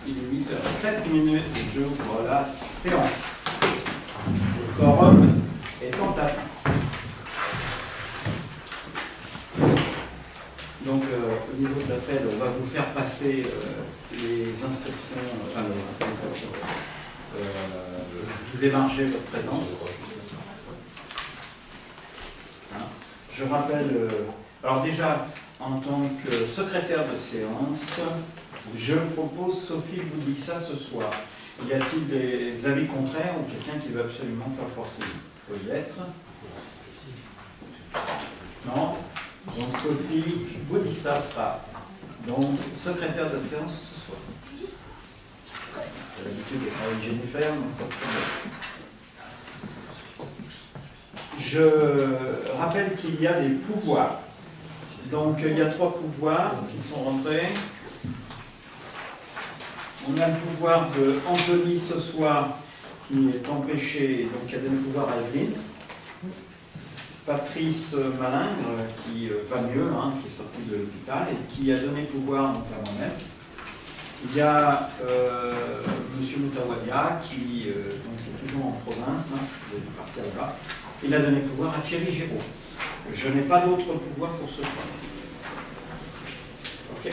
il est 8h07, j'ouvre la séance. Le forum est en table. Donc, au niveau de l'appel, on va vous faire passer les inscriptions, vous émargez votre présence. Hein. Je rappelle, alors déjà, en tant que secrétaire de séance, je propose Sophie Boudissa ce soir. Y a-t-il des avis contraires ou quelqu'un qui veut absolument faire forcer? Il peut y être. Non. Donc Sophie Boudissa sera donc secrétaire de séance ce soir. J'ai l'habitude de travailler avec Jennifer, donc pas de problème. Je rappelle qu'il y a des pouvoirs. Donc il y a 3 pouvoirs qui sont rentrés. On a le pouvoir de Anthony ce soir qui est empêché, donc il a donné le pouvoir à Evelyne. Patrice Malingre qui va mieux, hein, qui est sorti de l'hôpital et qui a donné pouvoir donc, à moi-même. Il y a M. Moutawadia qui donc, est toujours en province, hein, il est parti là-bas. Il a donné pouvoir à Thierry Géraud. Je n'ai pas d'autre pouvoir pour ce soir. Ok.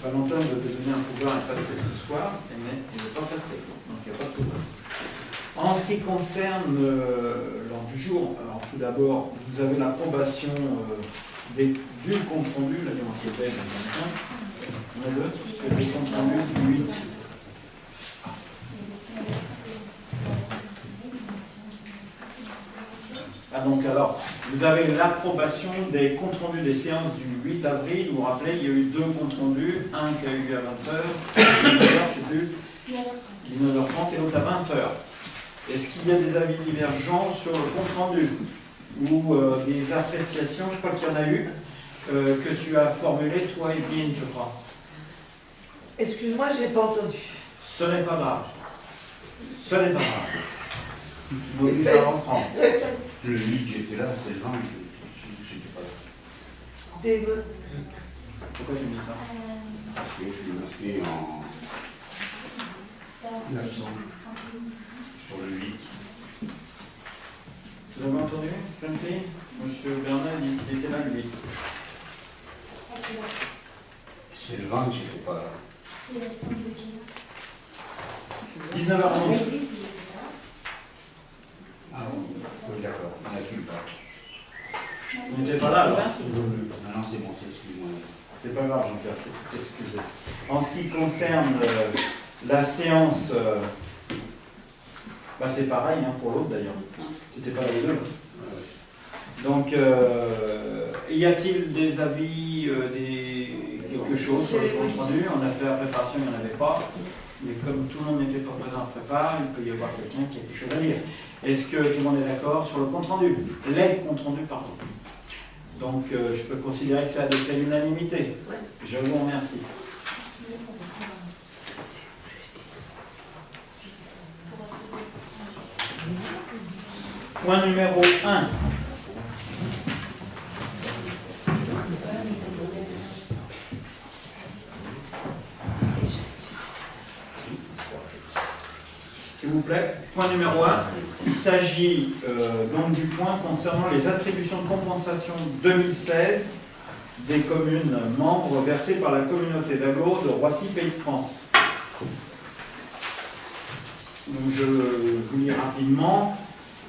Valentin veut donner un pouvoir à passer ce soir, mais il n'est pas passé, donc il n'y a pas de pouvoir. En ce qui concerne l'ordre du jour, alors tout d'abord, vous avez l'approbation du compte rendu, la démarche était on a deux, le compte rendu du 8. Ah donc alors, vous avez l'approbation des comptes rendus des séances du 8 avril. Vous vous rappelez, il y a eu 2 comptes rendus, un qui a eu lieu à 20h, 19h, je ne sais plus, 19h30 et l'autre à 20h. Est-ce qu'il y a des avis divergents sur le compte rendu ou des appréciations? Je crois qu'il y en a eu, que tu as formulé, toi et Evelyne, je crois. Excuse-moi, je n'ai pas entendu. Ce n'est pas grave. Ce n'est pas grave. Vous pouvez faire reprendre. Le 8, j'étais là, c'est le 20, j'étais pas là. Pourquoi tu me dis ça? Parce que je suis marqué en absent sur le 8. Vous avez entendu, jeune fille? Monsieur Bernard, il était là, lui. C'est le 20, j'étais pas là. 19h11. Ah oui, d'accord, on a vu pas. Vous n'étiez pas là, alors? Maintenant c'est bon, excuse-moi. C'est pas grave, Jean-Pierre, excusez. En ce qui concerne la séance, bah c'est pareil hein, pour l'autre d'ailleurs. Tu n'étais pas là les deux. Donc, y a-t-il des avis, quelque chose sur les comptes rendus? On a fait la préparation, il n'y en avait pas. Mais comme tout le monde n'était pas présent en prépa, il peut y avoir quelqu'un qui a quelque chose à dire. Est-ce que tout le monde est d'accord sur le compte rendu? Les comptes rendus, pardon. Donc, je peux considérer que ça a adopté à l'unanimité. Je vous remercie. Point numéro 1. S'il vous plaît, point numéro 1, il s'agit donc du point concernant les attributions de compensation 2016 des communes membres versées par la communauté d'agglo de Roissy Pays de France. Donc je vous lis rapidement.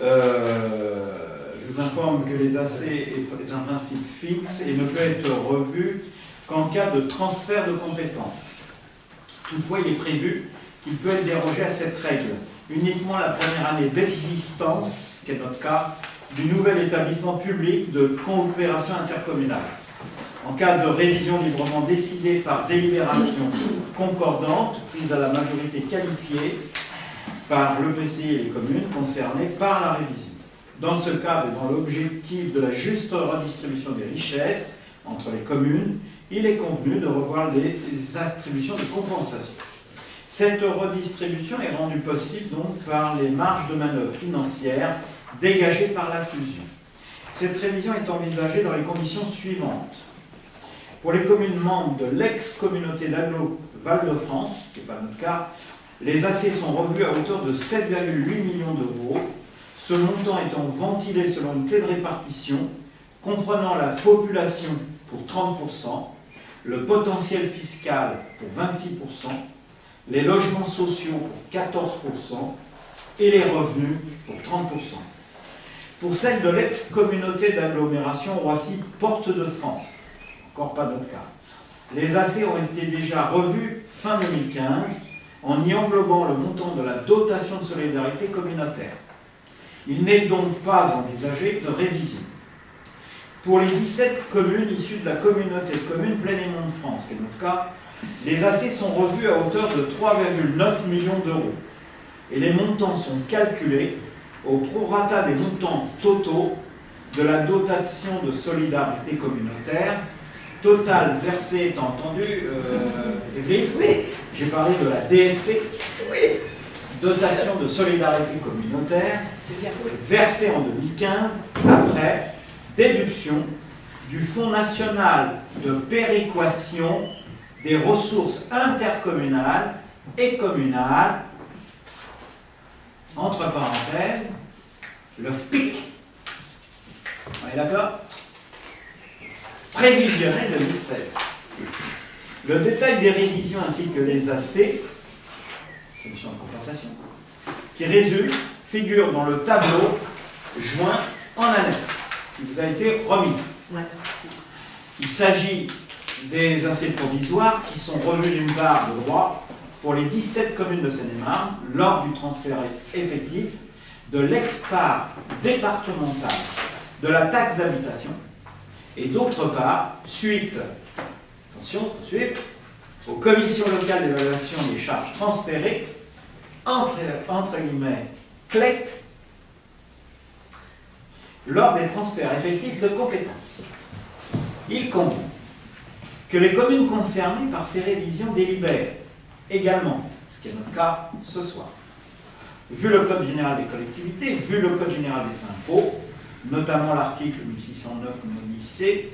Je vous informe que les AC est un principe fixe et ne peut être revu qu'en cas de transfert de compétences. Toutefois, il est prévu qu'il peut être dérogé à cette règle uniquement la première année d'existence, qui est notre cas, du nouvel établissement public de coopération intercommunale. En cas de révision librement décidée par délibération concordante, prise à la majorité qualifiée par l'EPCI et les communes concernées par la révision. Dans ce cadre et dans l'objectif de la juste redistribution des richesses entre les communes, il est convenu de revoir les attributions de compensation. Cette redistribution est rendue possible donc par les marges de manœuvre financières dégagées par la fusion. Cette révision est envisagée dans les conditions suivantes. Pour les communes membres de l'ex-communauté d'agglo Val-de-France, ce qui n'est pas notre cas, les AC sont revus à hauteur de 7,8 millions d'euros, ce montant étant ventilé selon une clé de répartition comprenant la population pour 30%, le potentiel fiscal pour 26%, les logements sociaux pour 14% et les revenus pour 30%. Pour celle de l'ex-communauté d'agglomération Roissy-Porte de France, encore pas notre cas, les AC ont été déjà revus fin 2015 en y englobant le montant de la dotation de solidarité communautaire. Il n'est donc pas envisagé de révision. Pour les 17 communes issues de la communauté de communes Plaine-et-Mont de France, qui est notre cas, les AC sont revus à hauteur de 3,9 millions d'euros. Et les montants sont calculés au prorata des montants totaux de la dotation de solidarité communautaire, total versé, étant entendu, Evelyne, Oui, j'ai parlé de la DSC, oui, dotation de solidarité communautaire, c'est bien. versée en 2015 après déduction du Fonds national de péréquation des ressources intercommunales et communales, entre parenthèses, le FPIC. On est d'accord? Prévisionnel 2016. Le détail des révisions ainsi que les AC, commission de compensation, qui résultent, figure dans le tableau joint en annexe, qui vous a été remis. Ouais. Il s'agit des AC provisoires qui sont revus d'une part de droit pour les 17 communes de Seine-et-Marne lors du transfert effectif de l'ex-part départementale de la taxe d'habitation et d'autre part, suite, attention, faut suivre, aux commissions locales d'évaluation des charges transférées, entre guillemets, CLET, lors des transferts effectifs de compétences. Il convient que les communes concernées par ces révisions délibèrent également, ce qui est notre cas ce soir, vu le Code général des collectivités, vu le Code général des impôts, notamment l'article 1609 C,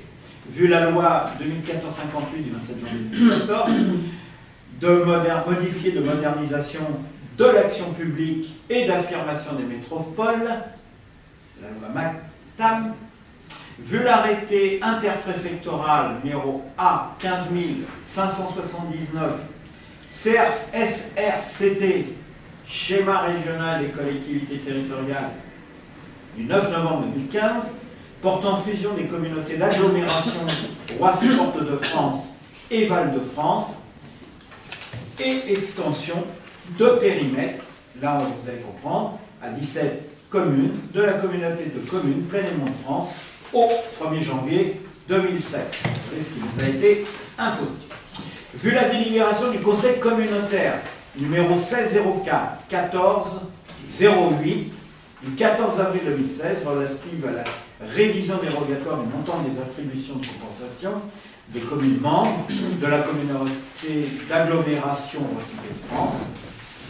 vu la loi 2014-58 du 27 janvier 2014, modifiée de modernisation de l'action publique et d'affirmation des métropoles, la loi MACTAM, vu l'arrêté interpréfectoral numéro A 15579, SRCT, schéma régional des collectivités territoriales, du 9 novembre 2015, portant fusion des communautés d'agglomération Roissy-Porte de France et Val-de-France, et extension de périmètre, là vous allez comprendre, à 17 communes de la communauté de communes Plaine-et-Mont de France au 1er janvier 2007. C'est ce qui nous a été imposé. Vu la délibération du Conseil communautaire numéro 1604-1408 du 14 avril 2016 relative à la révision dérogatoire du montant des attributions de compensation des communes membres de la communauté d'agglomération Roissy-Porte-de-France,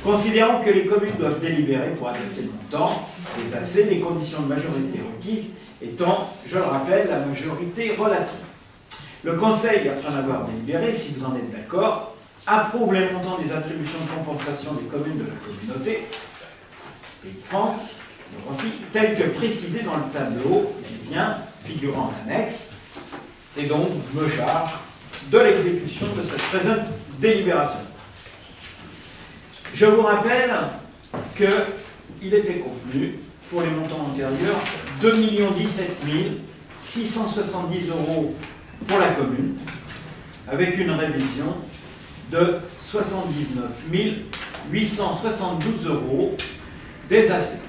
considérant que les communes doivent délibérer pour adopter le montant des AC, les conditions de majorité requises étant, je le rappelle, la majorité relative. Le Conseil, après en avoir délibéré, si vous en êtes d'accord, approuve les montants des attributions de compensation des communes de la communauté Pays de France, de Roissy, tels que précisés dans le tableau qui vient figurant en annexe, et donc me charge de l'exécution de cette présente délibération. Je vous rappelle qu'il était contenu, pour les montants antérieurs, 2 017 670 € pour la commune, avec une révision de 79 872 € des AC,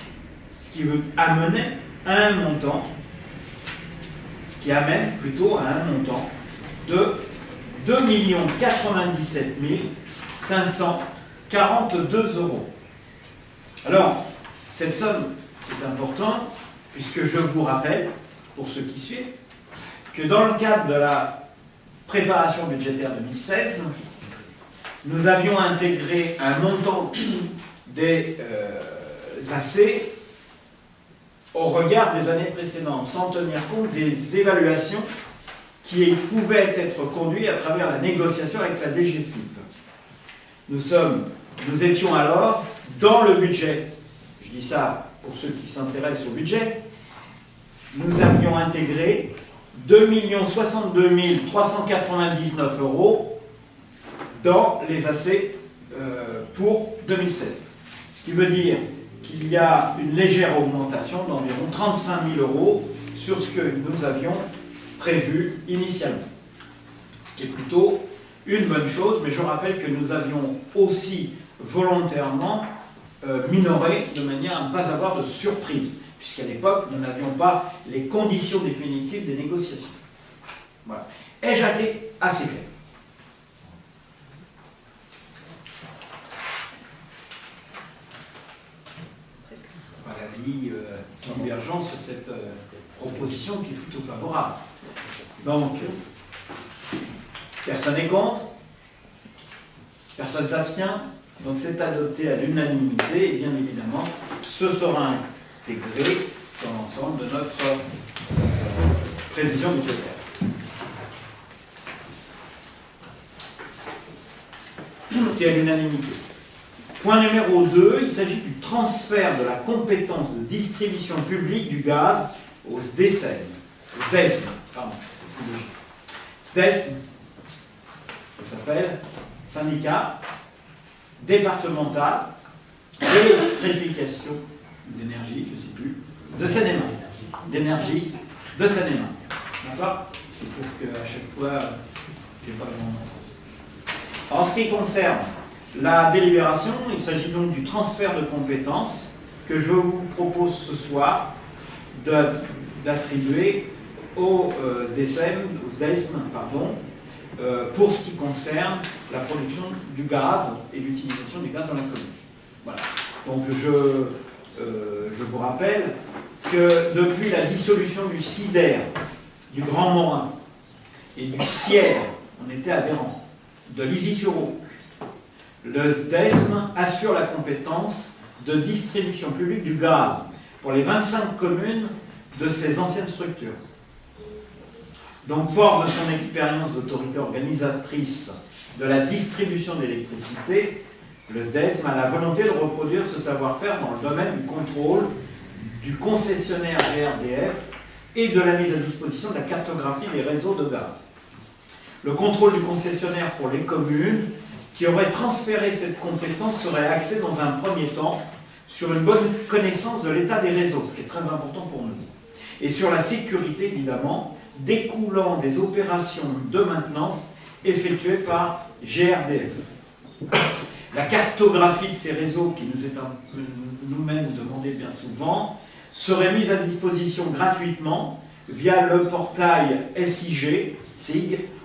ce qui veut amener à un montant, qui amène plutôt à un montant de 2 097 542 €. Alors, cette somme, c'est important, puisque je vous rappelle, pour ceux qui suivent, que dans le cadre de la préparation budgétaire 2016, nous avions intégré un montant des AC au regard des années précédentes, sans tenir compte des évaluations qui pouvait être conduit à travers la négociation avec la DGFiP. Nous étions alors dans le budget. Je dis ça pour ceux qui s'intéressent au budget. Nous avions intégré 2 62 399 € dans les AC pour 2016. Ce qui veut dire qu'il y a une légère augmentation d'environ 35 000 € sur ce que nous avions prévu initialement. Ce qui est plutôt une bonne chose, mais je rappelle que nous avions aussi volontairement minoré de manière à ne pas avoir de surprise, puisqu'à l'époque, nous n'avions pas les conditions définitives des négociations. Voilà. Ai-je été assez clair? L'avis convergent sur cette proposition qui est plutôt favorable. Donc, personne n'est contre, personne s'abstient, donc c'est adopté à l'unanimité et bien évidemment, ce sera intégré dans l'ensemble de notre prévision budgétaire. Qui est à l'unanimité. Point numéro 2, il s'agit du transfert de la compétence de distribution publique du gaz au SDESM. SDESM, ça s'appelle Syndicat départemental d'électrification d'énergie, je ne sais plus, de Seine-et-Marne. D'énergie de Seine-et-Marne. D'accord? C'est pour qu'à chaque fois, je n'ai pas le bon nom. En ce qui concerne la délibération, il s'agit donc du transfert de compétences que je vous propose ce soir d'attribuer au SDESM, pour ce qui concerne la production du gaz et l'utilisation du gaz dans la commune. Voilà. Donc je vous rappelle que depuis la dissolution du CIDER, du Grand Morin et du CIER, on était adhérents, de l'Isy-sur-Auque, le SDESM assure la compétence de distribution publique du gaz pour les 25 communes de ces anciennes structures. Donc, fort de son expérience d'autorité organisatrice de la distribution d'électricité, le SDESM a la volonté de reproduire ce savoir-faire dans le domaine du contrôle du concessionnaire GRDF et de la mise à disposition de la cartographie des réseaux de gaz. Le contrôle du concessionnaire pour les communes qui auraient transféré cette compétence serait axé dans un premier temps sur une bonne connaissance de l'état des réseaux, ce qui est très important pour nous, et sur la sécurité, évidemment, découlant des opérations de maintenance effectuées par GRDF. La cartographie de ces réseaux, qui nous est nous-mêmes demandée bien souvent, serait mise à disposition gratuitement via le portail SIG,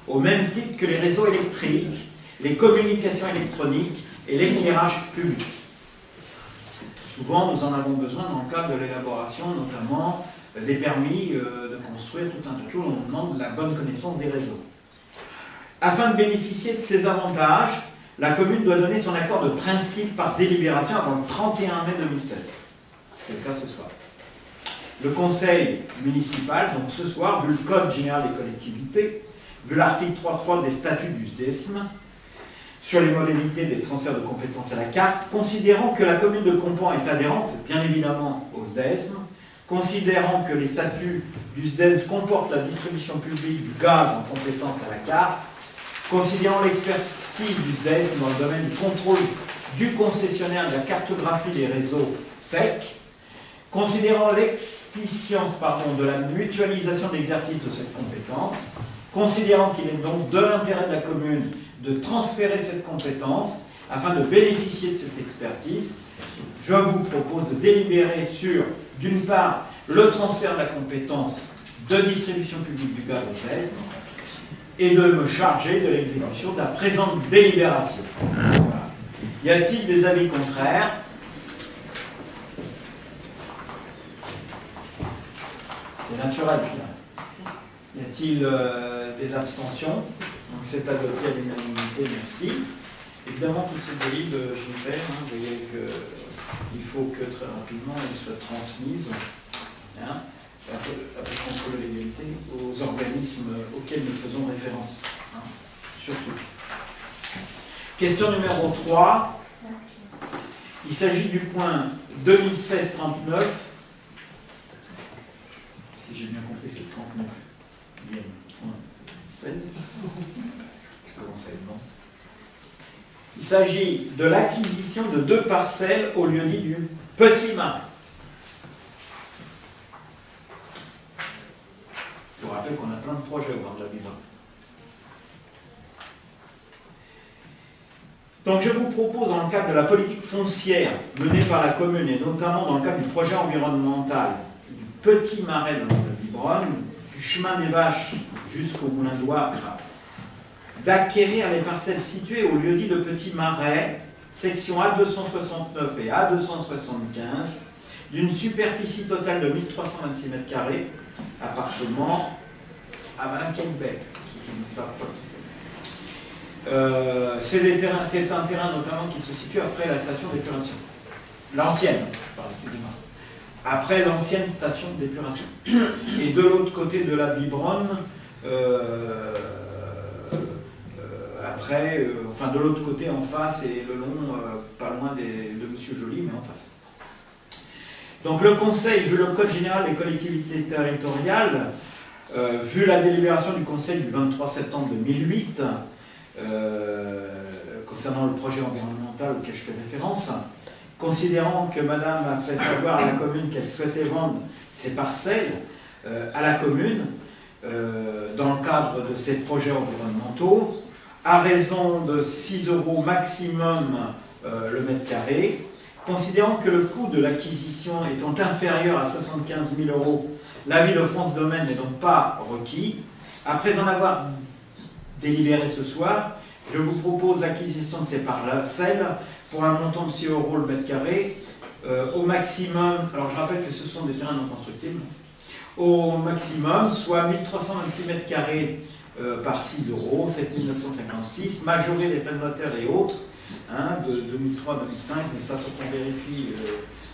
au même titre que les réseaux électriques, les communications électroniques et l'éclairage public. Souvent, nous en avons besoin dans le cadre de l'élaboration, notamment des permis de construire tout un tas de choses. On demande la bonne connaissance des réseaux. Afin de bénéficier de ces avantages, la commune doit donner son accord de principe par délibération avant le 31 mai 2016. C'est le cas ce soir. Le conseil municipal, donc ce soir, vu le Code général des collectivités, vu l'article 3.3 des statuts du SDESM, sur les modalités des transferts de compétences à la carte, considérant que la commune de Compan est adhérente, bien évidemment, au SDESM, considérant que les statuts du SDESM comportent la distribution publique du gaz en compétence à la carte, considérant l'expertise du SDESM dans le domaine du contrôle du concessionnaire de la cartographie des réseaux secs, considérant l'exficience de la mutualisation d'exercice de cette compétence, considérant qu'il est donc de l'intérêt de la commune de transférer cette compétence afin de bénéficier de cette expertise, je vous propose de délibérer sur, d'une part, le transfert de la compétence de distribution publique du gaz au SDESM et de me charger de l'exécution de la présente délibération. Voilà. Y a-t-il des avis contraires? C'est naturel. Y a-t-il des abstentions? Donc c'est adopté à l'unanimité, merci. Évidemment, toute cette délib, Gilbert, vous voyez qu'il faut que très rapidement elle soit transmise. Hein. contre l'égalité, aux organismes auxquels nous faisons référence. Hein, surtout. Question numéro 3. Il s'agit du point 2016-39. Si j'ai bien compris, c'est 39. Bien. 16. Je commence à être bon. Il s'agit de l'acquisition de 2 parcelles au lieu-dit du Petit Marais. Je vous rappelle qu'on a plein de projets au bord de la Bible. Donc je vous propose, dans le cadre de la politique foncière menée par la commune, et notamment dans le cadre du projet environnemental du Petit Marais de Bibrone, du chemin des Vaches jusqu'au Moulin d'Ouacre, d'acquérir les parcelles situées au lieu-dit de Petit Marais, section A269 et A275, d'une superficie totale de 1326 m², appartement à Madame Cailbec, ceux qui ne savent pas qui c'est. C'est un terrain notamment qui se situe après la station d'épuration. L'ancienne, excusez-moi. Après l'ancienne station d'épuration. Et de l'autre côté de la Bibrone, enfin de l'autre côté en face et le long, pas loin de Monsieur Joly, mais en face. Donc le Conseil, vu le Code général des collectivités territoriales, vu la délibération du Conseil du 23 septembre 2008, concernant le projet environnemental auquel je fais référence, considérant que Madame a fait savoir à la commune qu'elle souhaitait vendre ses parcelles à la commune dans le cadre de ces projets environnementaux, à raison de 6 € maximum le m², considérant que le coût de l'acquisition étant inférieur à 75 000 €, l'avis de France Domaine n'est donc pas requis. Après en avoir délibéré ce soir, je vous propose l'acquisition de ces parcelles pour un montant de 6 € le m², au maximum, alors je rappelle que ce sont des terrains non constructibles, au maximum, soit 1326 m² par 6 €, 7 956, majoré les frais de notaire et autres, hein, de 2003-2005, mais ça faut qu'on vérifie,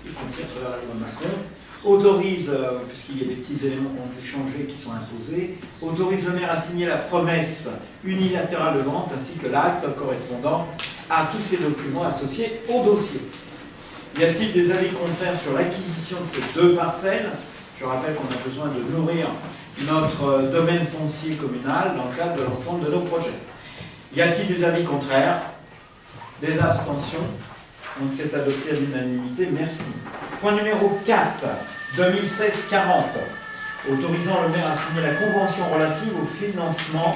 y compris à travers la loi Macron, autorise, puisqu'il y a des petits éléments qui ont dû changer, qui sont imposés, autorise le maire à signer la promesse unilatérale de vente ainsi que l'acte correspondant à tous ces documents associés au dossier. Y a-t-il des avis contraires sur l'acquisition de ces 2 parcelles? Je rappelle qu'on a besoin de nourrir notre domaine foncier communal dans le cadre de l'ensemble de nos projets. Y a-t-il des avis contraires? Des abstentions? Donc c'est adopté à l'unanimité, merci. Point numéro 4, 2016-40, autorisant le maire à signer la convention relative au financement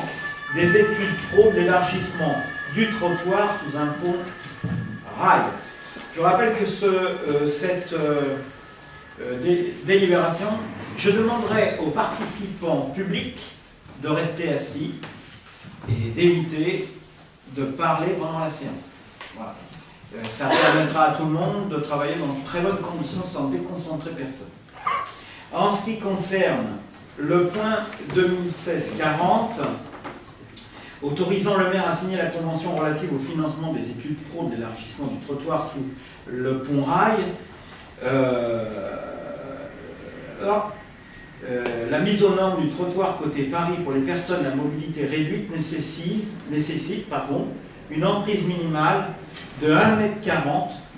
des études pro d'élargissement du trottoir sous un pont rail. Je rappelle que cette délibération, je demanderai aux participants publics de rester assis et d'éviter de parler pendant la séance. Voilà. Ça permettra à tout le monde de travailler dans de très bonnes conditions sans déconcentrer personne. En ce qui concerne le point 2016-40, autorisant le maire à signer la convention relative au financement des études pro d'élargissement du trottoir sous le pont rail, la mise aux normes du trottoir côté Paris pour les personnes à mobilité réduite nécessite une emprise minimale de 1,40 m,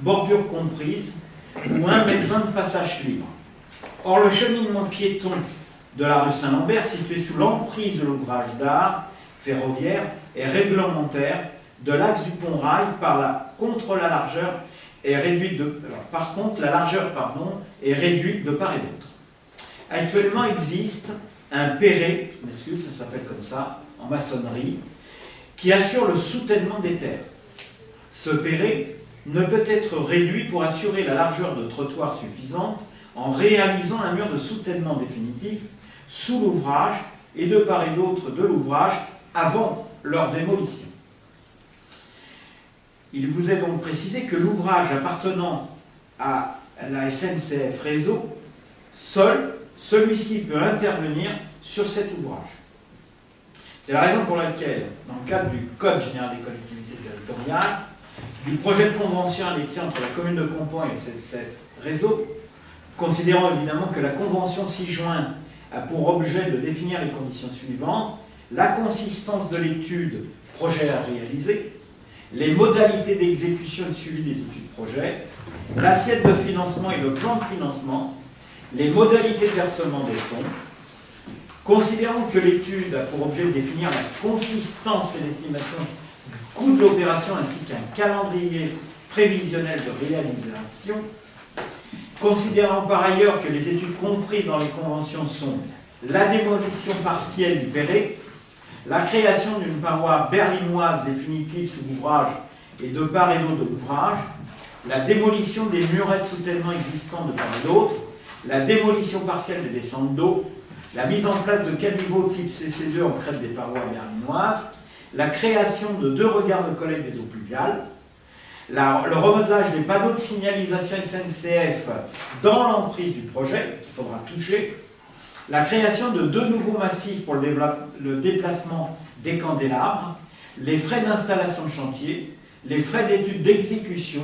bordure comprise, ou 1,20 m de passage libre. Or, le cheminement piéton de la rue Saint-Lambert, situé sous l'emprise de l'ouvrage d'art ferroviaire, est réglementaire de l'axe du pont rail contre la largeur est réduite de... par contre, la largeur est réduite de part et d'autre. Actuellement existe un perret, je m'excuse, ça s'appelle comme ça, en maçonnerie, qui assure le soutènement des terres. Ce perret ne peut être réduit pour assurer la largeur de trottoir suffisante en réalisant un mur de soutènement définitif sous l'ouvrage et de part et d'autre de l'ouvrage avant leur démolition. Il vous est donc précisé que l'ouvrage appartenant à la SNCF Réseau, seul celui-ci peut intervenir sur cet ouvrage. C'est la raison pour laquelle, dans le cadre du Code général des collectivités territoriales, du projet de convention annexé entre la commune de Compont et le SNCF Réseau, considérant évidemment que la convention ci-jointe a pour objet de définir les conditions suivantes: la consistance de l'étude projet à réaliser, les modalités d'exécution et de suivi des études projet, l'assiette de financement et le plan de financement, les modalités de versement des fonds. Considérant que l'étude a pour objet de définir la consistance et l'estimation du coût de l'opération ainsi qu'un calendrier prévisionnel de réalisation, considérant par ailleurs que les études comprises dans les conventions sont la démolition partielle du Perret, la création d'une paroi berlinoise définitive sous l'ouvrage et de part et d'autre de l'ouvrage, la démolition des murets de soutènement existants de part et d'autre, la démolition partielle des descentes d'eau, la mise en place de caniveaux type CC2 en crête des parois berlinoises, la création de 2 regards de collecte des eaux pluviales, le remodelage des panneaux de signalisation SNCF dans l'emprise du projet, qu'il faudra toucher, la création de 2 nouveaux massifs pour le déplacement des candélabres, les frais d'installation de chantier, les frais d'études d'exécution,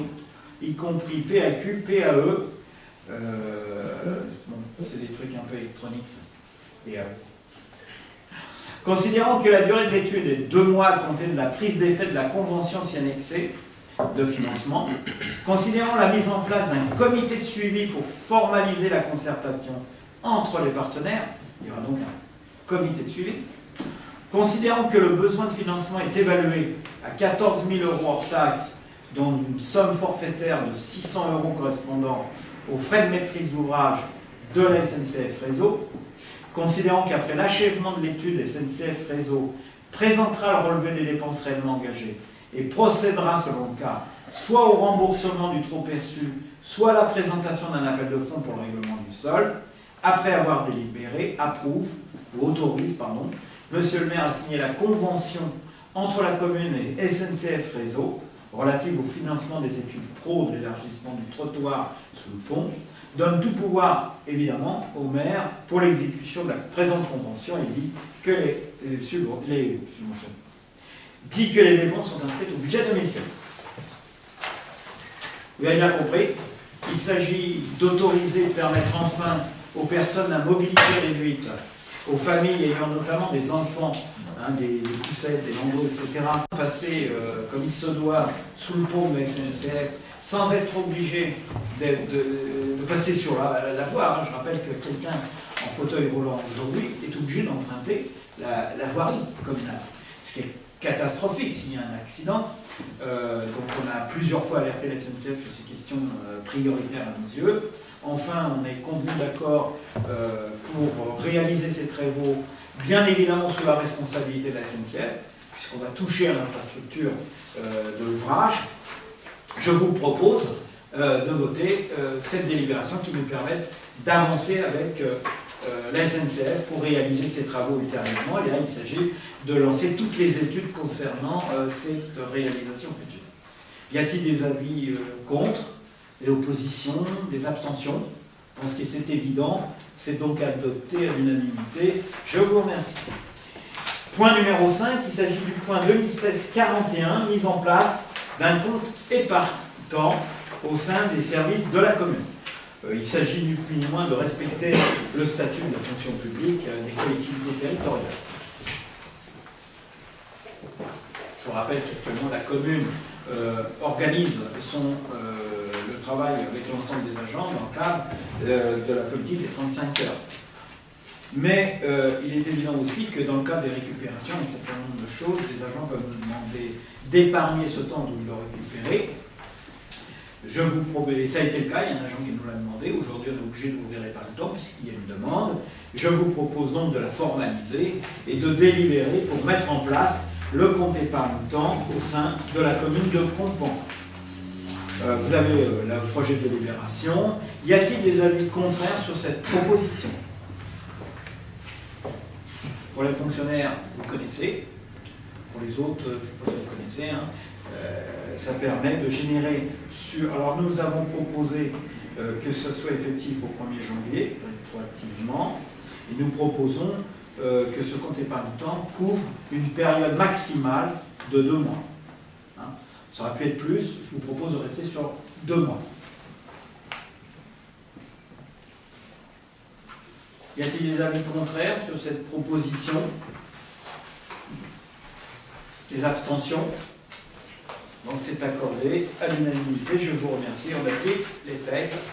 y compris PAQ, PAE, c'est des trucs un peu électroniques, ça. Considérant que la durée de l'étude est 2 mois à compter de la prise d'effet de la convention si annexée de financement, considérant la mise en place d'un comité de suivi pour formaliser la concertation entre les partenaires, il y aura donc un comité de suivi, considérant que le besoin de financement est évalué à 14 000 € hors taxes, dont une somme forfaitaire de 600 € correspondant aux frais de maîtrise d'ouvrage de la SNCF Réseau, considérant qu'après l'achèvement de l'étude, SNCF Réseau présentera le relevé des dépenses réellement engagées et procédera, selon le cas, soit au remboursement du trop perçu, soit à la présentation d'un appel de fonds pour le règlement du solde, après avoir délibéré, approuve, ou autorise, pardon, Monsieur le maire a signé la convention entre la commune et SNCF Réseau relative au financement des études pro de l'élargissement du trottoir sous le pont, donne tout pouvoir, évidemment, au maire pour l'exécution de la présente convention et dit que les dépenses sont inscrites au budget 2016. Vous avez bien compris, il s'agit d'autoriser et de permettre enfin aux personnes à mobilité réduite, aux familles ayant notamment des enfants, des poussettes, des landaux, etc., passer comme il se doit sous le pont de la SNCF sans être obligé de passer sur la voie. Je rappelle que quelqu'un en fauteuil roulant aujourd'hui est obligé d'emprunter la voirie communale, ce qui est catastrophique s'il y a un accident. Donc on a plusieurs fois alerté la SNCF sur ces questions prioritaires à nos yeux. Enfin, on est convenu d'accord pour réaliser ces travaux, bien évidemment sous la responsabilité de la SNCF, puisqu'on va toucher à l'infrastructure de l'ouvrage. Je vous propose de voter cette délibération qui nous permet d'avancer avec la SNCF pour réaliser ces travaux ultérieurement. Et là, il s'agit de lancer toutes les études concernant cette réalisation future. Y a-t-il des avis contre, des oppositions, des abstentions? Je pense que c'est évident. C'est donc adopté à l'unanimité. Je vous remercie. Point numéro 5, il s'agit du point 2016-41, mise en place d'un compte épargne-temps au sein des services de la commune. Il s'agit ni plus ni moins de respecter le statut de la fonction publique des collectivités territoriales. Je vous rappelle qu'actuellement la commune organise le travail avec l'ensemble des agents dans le cadre de la politique des 35 heures. Mais il est évident aussi que dans le cadre des récupérations, il y a un certain nombre de choses, les agents peuvent nous demander d'épargner ce temps de le récupérer. Je vous propose, et ça a été le cas, il y a un agent qui nous l'a demandé, aujourd'hui on est obligé de l'ouvrir par le temps puisqu'il y a une demande. Je vous propose donc de la formaliser et de délibérer pour mettre en place le compte épargne-temps au sein de la commune de Compan. Vous avez le projet de délibération. Y a-t-il des avis contraires sur cette proposition? Pour les fonctionnaires, vous connaissez. Pour les autres, je ne sais pas si vous connaissez. Ça permet de générer sur... Alors nous avons proposé que ce soit effectif au 1er janvier, rétroactivement, et nous proposons que ce compte épargne-temps couvre une période maximale de 2 mois. Ça aurait pu être plus, je vous propose de rester sur 2 mois. Y a-t-il des avis contraires sur cette proposition? Des abstentions? Donc c'est accordé à l'unanimité. Je vous remercie. On applique les textes.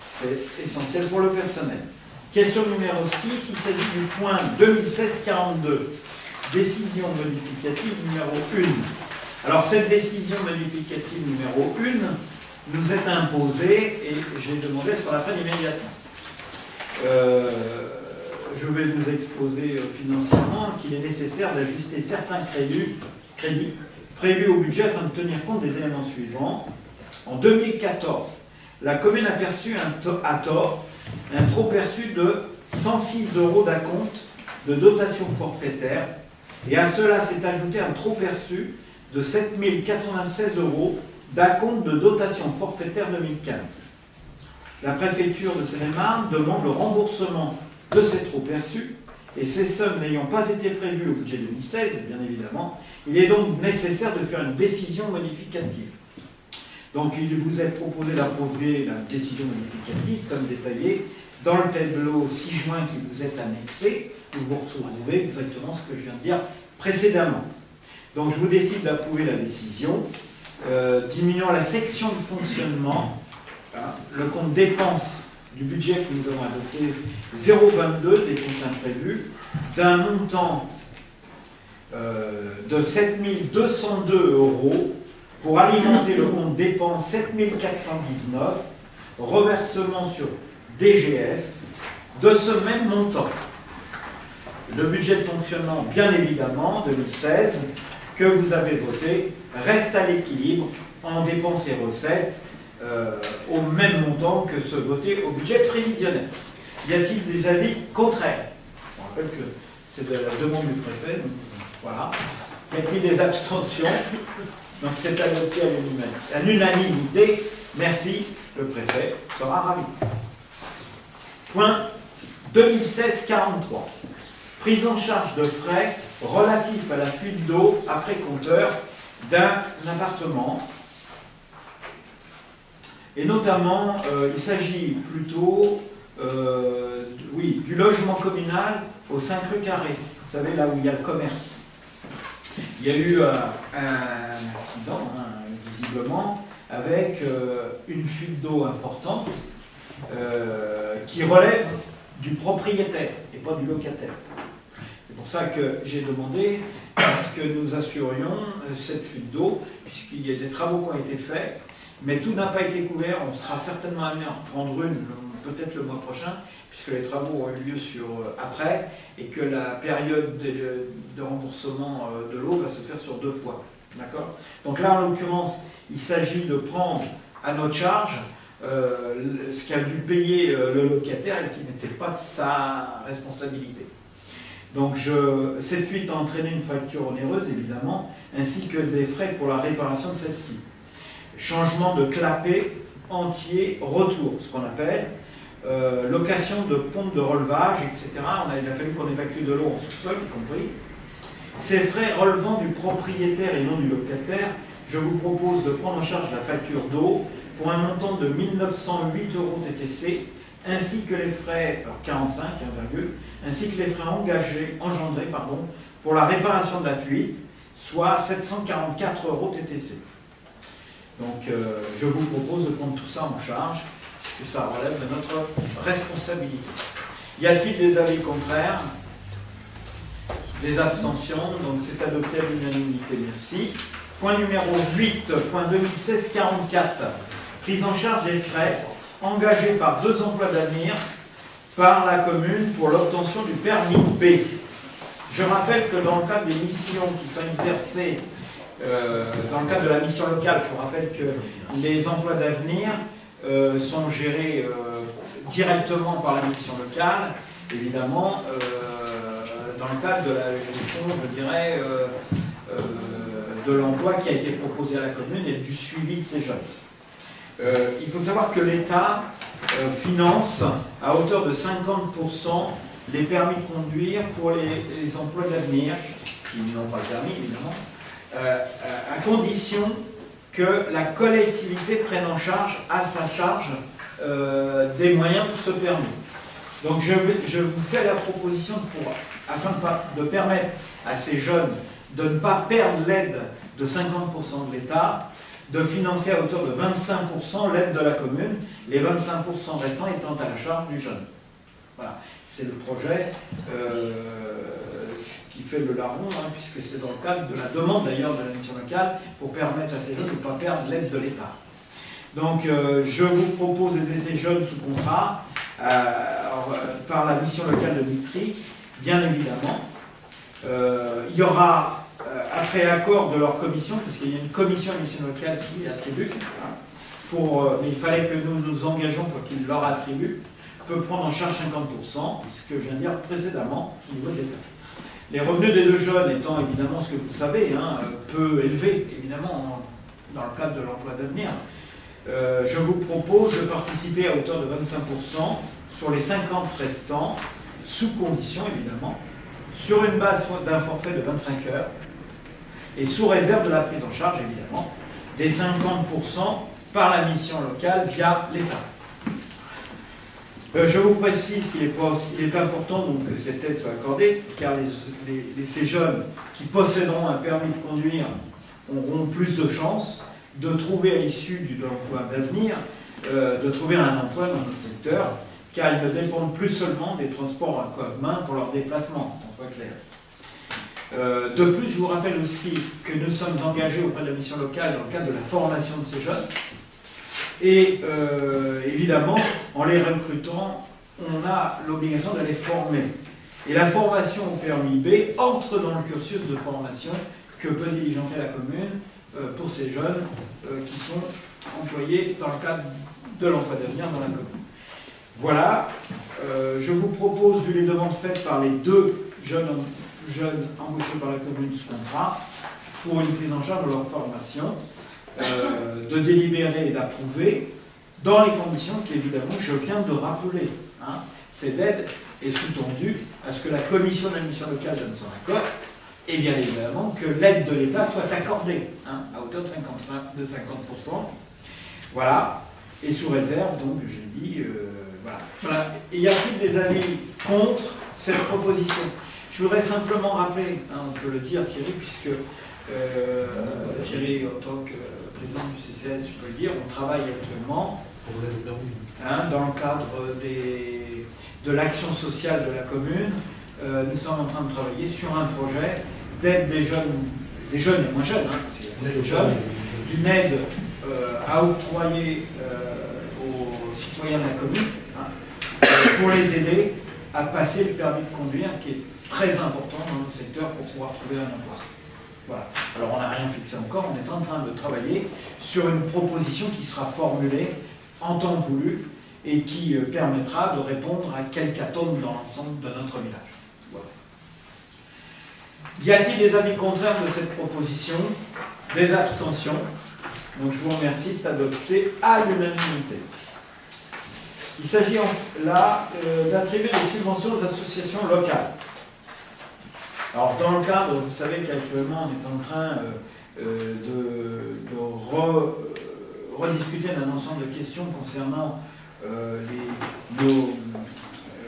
C'est essentiel pour le personnel. Question numéro 6. Il s'agit du point 2016-42. Décision modificative numéro 1. Alors cette décision modificative numéro 1 nous est imposée et j'ai demandé à ce qu'on la prenne immédiatement. Je vais vous exposer financièrement qu'il est nécessaire d'ajuster certains crédits prévus au budget afin de tenir compte des éléments suivants. En 2014, la commune a perçu à tort un trop perçu de 106 € d'acompte de dotation forfaitaire et à cela s'est ajouté un trop perçu de 7 096 € d'acompte de dotation forfaitaire 2015. La préfecture de Seine-et-Marne demande le remboursement de ces trop perçus et ces sommes n'ayant pas été prévues au budget 2016, bien évidemment, il est donc nécessaire de faire une décision modificative. Donc il vous est proposé d'approuver la décision modificative comme détaillé dans le tableau 6 juin qui vous est annexé, où vous retrouvez exactement ce que je viens de dire précédemment. Donc je vous décide d'approuver la décision, diminuant la section de fonctionnement, le compte dépenses du budget que nous avons adopté 0,22 dépenses imprévues, d'un montant de 7 202 € pour alimenter le compte dépenses 7 419, reversement sur DGF de ce même montant. Le budget de fonctionnement, bien évidemment, 2016, que vous avez voté, reste à l'équilibre en dépenses et recettes au même montant que ce voté au budget prévisionnel. Y a-t-il des avis contraires? Je rappelle que c'est de la demande du préfet. Donc, voilà. Y a-t-il des abstentions? Donc c'est adopté à l'unanimité. Merci, le préfet sera ravi. Point 2016-43. Prise en charge de frais relatifs à la fuite d'eau après compteur d'un appartement. Et notamment, il s'agit plutôt du logement communal aux 5 rues Carré. Vous savez, là où il y a le commerce. Il y a eu un accident, visiblement, avec une fuite d'eau importante qui relève du propriétaire et pas du locataire. C'est pour ça que j'ai demandé à ce que nous assurions cette fuite d'eau, puisqu'il y a des travaux qui ont été faits, mais tout n'a pas été couvert. On sera certainement amené à en reprendre une, peut-être le mois prochain, puisque les travaux ont eu lieu après, et que la période de remboursement de l'eau va se faire sur 2 fois. D'accord ? Donc là, en l'occurrence, il s'agit de prendre à notre charge ce qu'a dû payer le locataire et qui n'était pas de sa responsabilité. Donc cette fuite a entraîné une facture onéreuse, évidemment, ainsi que des frais pour la réparation de celle-ci. Changement de clapet entier, retour, ce qu'on appelle, location de pompe de relevage, etc. Il a fallu qu'on évacue de l'eau en sous-sol, y compris. Ces frais relevant du propriétaire et non du locataire, je vous propose de prendre en charge la facture d'eau pour un montant de 1908 € TTC, ainsi que les frais, alors 45, ainsi que les frais engendrés pour la réparation de la fuite, soit 744 € TTC. Donc je vous propose de prendre tout ça en charge, puisque ça relève de notre responsabilité. Y a-t-il des avis contraires? Des abstentions? Donc c'est adopté à l'unanimité, merci. Point numéro 8, point 2016-44, prise en charge des frais engagés par 2 emplois d'avenir par la commune pour l'obtention du permis B. Je rappelle que dans le cadre des missions qui sont exercées dans le cadre de la mission locale, je vous rappelle que les emplois d'avenir sont gérés directement par la mission locale, évidemment, dans le cadre de la gestion, je dirais, de l'emploi qui a été proposé à la commune et du suivi de ces jeunes. Il faut savoir que l'État finance à hauteur de 50% les permis de conduire pour les emplois d'avenir, qui n'ont pas le permis, évidemment, à condition que la collectivité prenne en charge, à sa charge, des moyens pour ce permis. Donc je vous fais la proposition afin de permettre à ces jeunes de ne pas perdre l'aide de 50% de l'État, de financer à hauteur de 25% l'aide de la commune, les 25% restants étant à la charge du jeune. Voilà, c'est le projet qui fait le larron, puisque c'est dans le cadre de la demande d'ailleurs de la mission locale pour permettre à ces jeunes de ne pas perdre l'aide de l'État. Donc je vous propose d'aider ces jeunes sous contrat par la mission locale de Mitry, bien évidemment. Il y aura, après accord de leur commission, parce qu'il y a une commission à la mission locale qui attribue, mais il fallait que nous nous engageons pour qu'ils leur attribuent, peut prendre en charge 50%, ce que je viens de dire précédemment au niveau de l'État. Les revenus des deux jeunes étant évidemment ce que vous savez, peu élevés, évidemment, dans le cadre de l'emploi d'avenir, je vous propose de participer à hauteur de 25% sur les 50 restants, sous condition évidemment, sur une base d'un forfait de 25 heures, et sous réserve de la prise en charge évidemment, des 50% par la mission locale via l'État. Je vous précise qu'il est important donc, que cette aide soit accordée, car ces jeunes qui posséderont un permis de conduire auront plus de chances de trouver à l'issue de l'emploi d'avenir, de trouver un emploi dans notre secteur, car ils ne dépendent plus seulement des transports en commun pour leur déplacement, qu'on soit clair. De plus, je vous rappelle aussi que nous sommes engagés auprès de la mission locale dans le cadre de la formation de ces jeunes. Et évidemment, en les recrutant, on a l'obligation de les former. Et la formation au permis B entre dans le cursus de formation que peut diligenter la commune pour ces jeunes qui sont employés dans le cadre de l'emploi d'avenir dans la commune. Voilà, je vous propose, vu les demandes faites par les deux jeunes embauchés par la commune sous contrat, pour une prise en charge de leur formation, de délibérer et d'approuver dans les conditions qu'évidemment je viens de rappeler. Cette aide est sous-tendue à ce que la commission d'admission locale donne son accord et bien évidemment que l'aide de l'État soit accordée à hauteur de 50%. Voilà, et sous réserve, donc j'ai dit, voilà. Et y a-t-il des avis contre cette proposition? Je voudrais simplement rappeler, on peut le dire Thierry, puisque Thierry, en tant que président du CCS, je peux le dire, on travaille actuellement dans le cadre de l'action sociale de la commune. Nous sommes en train de travailler sur un projet d'aide des jeunes et moins jeunes, des jeunes, d'une aide à octroyer aux citoyens de la commune pour les aider à passer le permis de conduire, qui est très important dans notre secteur pour pouvoir trouver un emploi. Voilà. Alors on n'a rien fixé encore, on est en train de travailler sur une proposition qui sera formulée en temps voulu et qui permettra de répondre à quelques attentes dans l'ensemble de notre village. Voilà. Y a-t-il des avis contraires de cette proposition? Des abstentions? Donc je vous remercie, c'est adopté à l'unanimité. Il s'agit là d'attribuer des subventions aux associations locales. Alors dans le cadre, vous savez qu'actuellement on est en train de rediscuter d'un ensemble de questions concernant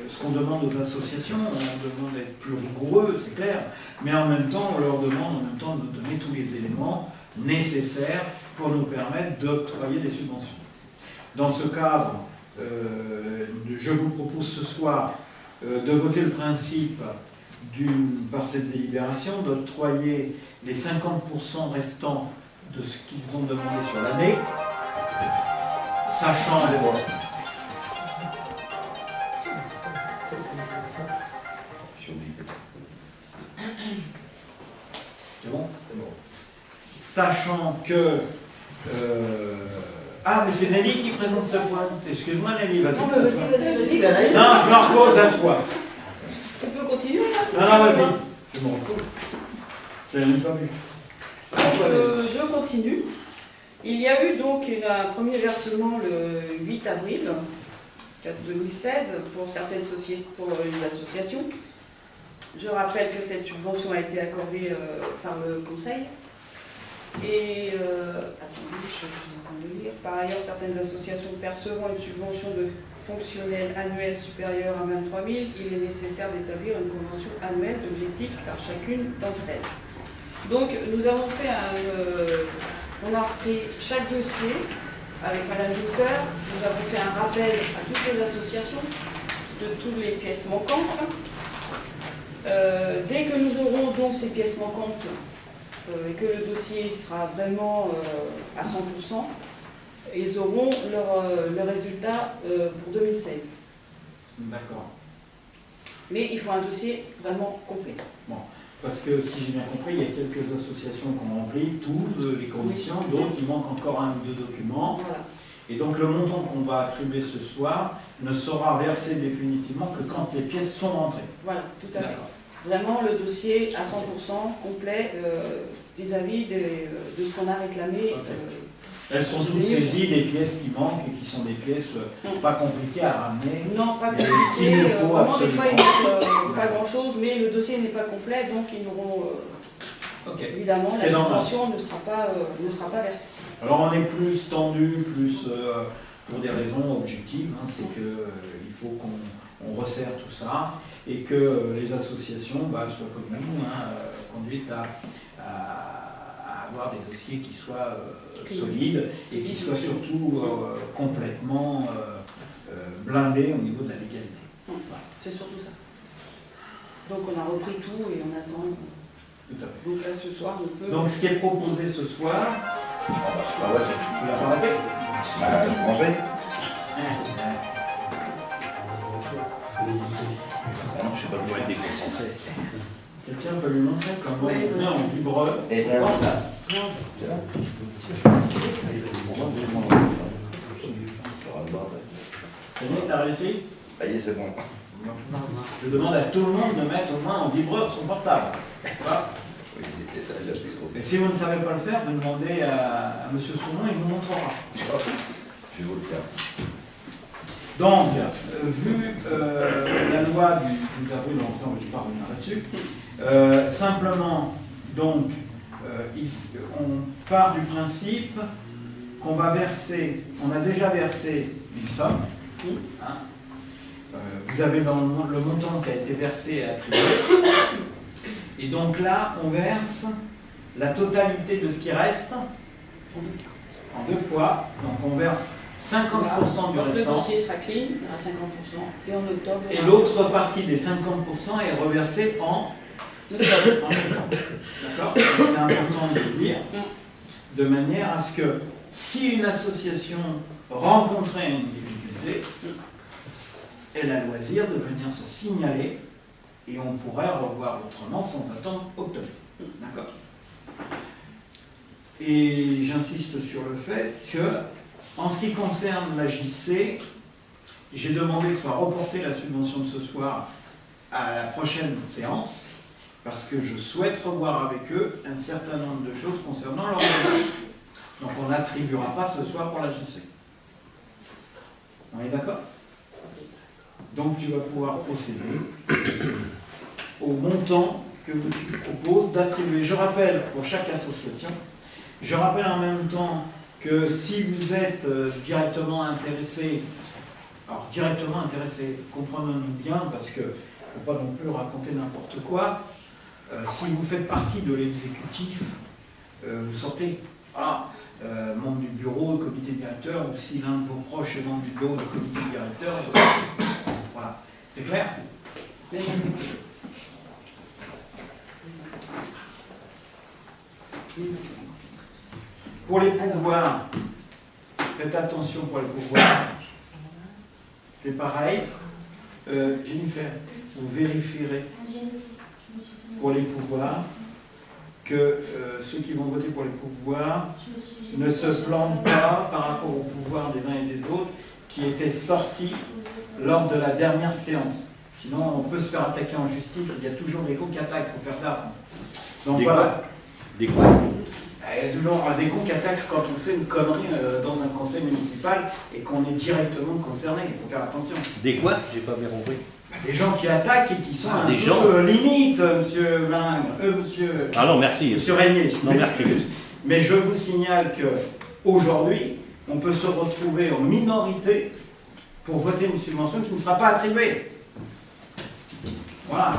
ce qu'on demande aux associations. On leur demande d'être plus rigoureux, c'est clair, mais en même temps on leur demande de nous donner tous les éléments nécessaires pour nous permettre d'octroyer des subventions. Dans ce cadre, je vous propose ce soir de voter le principe par cette délibération, d'octroyer les 50% restants de ce qu'ils ont demandé sur l'année, sachant... C'est bon? C'est bon. Sachant que... Ah, mais c'est Nelly qui présente ce point. Excuse-moi Nelly, vas-y. Non, je me repose à toi. Tu peux continuer là? Non, vas-y. Je me repose. Je n'ai pas vu. Je continue. Il y a eu donc un premier versement le 8 avril 2016 pour certaines sociétés, pour les associations. Je rappelle que cette subvention a été accordée par le Conseil. Et, attendez, je suis en train de lire. Par ailleurs, certaines associations percevant une subvention de fonctionnel annuel supérieur à 23 000, il est nécessaire d'établir une convention annuelle d'objectifs par chacune d'entre elles. Donc nous avons fait on a repris chaque dossier avec Madame Docteur, nous avons fait un rappel à toutes les associations de toutes les pièces manquantes. Dès que nous aurons donc ces pièces manquantes et que le dossier sera vraiment à 100%, ils auront leur résultat pour 2016. D'accord. Mais il faut un dossier vraiment complet. Bon. Parce que si j'ai bien compris, il y a quelques associations qui ont rempli toutes les conditions, d'autres il manque encore un ou deux documents. Voilà. Et donc le montant qu'on va attribuer ce soir ne sera versé définitivement que quand les pièces sont rentrées. Voilà, tout à fait. D'accord. Vraiment le dossier à 100% complet vis-à-vis de ce qu'on a réclamé. Okay. Elles sont toutes saisies, les pièces qui manquent et qui sont des pièces pas compliquées à ramener. Non, pas Mais compliqué. qu'il nous faut Vraiment, des fois, il manque pas D'accord. grand-chose, mais le dossier n'est pas complet, donc ils n'auront évidemment, la C'est normal. subvention ne sera pas versée. Alors on est plus tendu, plus pour des raisons objectives, hein, c'est que il faut qu'on resserre tout ça et que les associations soient comme nous, conduites à avoir des dossiers qui soient solides et qui soient surtout complètement blindés au niveau de la légalité. Voilà, c'est surtout ça. Donc on a repris tout et on attend. Tout à fait. Donc là ce soir on peut. Donc ce qui est proposé ce soir, Ah ouais, vous l'avez pas raté. je pensais. Ah non, je sais pas comment être déconcentré. Quelqu'un peut lui montrer comment Oui, on vient en vibreur. Et là, là. C'est là. T'as réussi? Ça y est, c'est bon. Je demande à tout le monde de mettre au moins en vibreur son portable. Voilà. Oui, il a trop. Et si vous ne savez pas le faire, vous demandez à M. Sounon, il vous montrera. Je vais vous le faire. Donc, vu la loi du 12 avril, on ne va pas revenir là-dessus, simplement, donc, on part du principe qu'on va verser, on a déjà versé une somme, hein. Vous avez dans le montant qui a été versé et attribué, et donc là, on verse la totalité de ce qui reste en deux fois, donc on verse 50% du Le restant. dossier sera clean à 50% et en octobre. Et l'autre partie des 50% est reversée en octobre. D'accord? C'est important de le dire, de manière à ce que si une association rencontrait une difficulté, elle a loisir de venir se signaler et on pourrait revoir autrement sans attendre octobre. D'accord? Et j'insiste sur le fait que, en ce qui concerne la JC, j'ai demandé que soit reportée la subvention de ce soir à la prochaine séance, parce que je souhaite revoir avec eux un certain nombre de choses concernant leur mandat. Donc on n'attribuera pas ce soir pour la JC. On est d'accord? Donc tu vas pouvoir procéder au montant que tu proposes d'attribuer. Je rappelle pour chaque association, je rappelle en même temps que si vous êtes directement intéressé, alors directement intéressé, comprenons-nous bien, parce que il ne faut pas non plus raconter n'importe quoi, si vous faites partie de l'exécutif, vous sortez, voilà, membre du bureau, comité directeur, ou si l'un de vos proches est membre du bureau, du comité directeur, vous sortez. Voilà, c'est clair? Pour les pouvoirs, faites attention pour les pouvoirs. C'est pareil. Jennifer, vous vérifierez pour les pouvoirs que ceux qui vont voter pour les pouvoirs ne se plantent pas par rapport aux pouvoirs des uns et des autres qui étaient sortis lors de la dernière séance. Sinon, on peut se faire attaquer en justice. Il y a toujours des cons qui attaquent pour faire tard. Donc Des voilà. Des quoi? Il y a toujours des cons qui attaquent quand on fait une connerie dans un conseil municipal et qu'on est directement concerné. Il faut faire attention. Des quoi? J'ai pas bien compris. Des gens qui attaquent et qui sont un des peu gens. Limite, monsieur Vingre, monsieur, Ah non, merci. monsieur Régnier. je Non, merci. m'excuse. Mais je vous signale qu'aujourd'hui, on peut se retrouver en minorité pour voter une subvention qui ne sera pas attribuée. Voilà.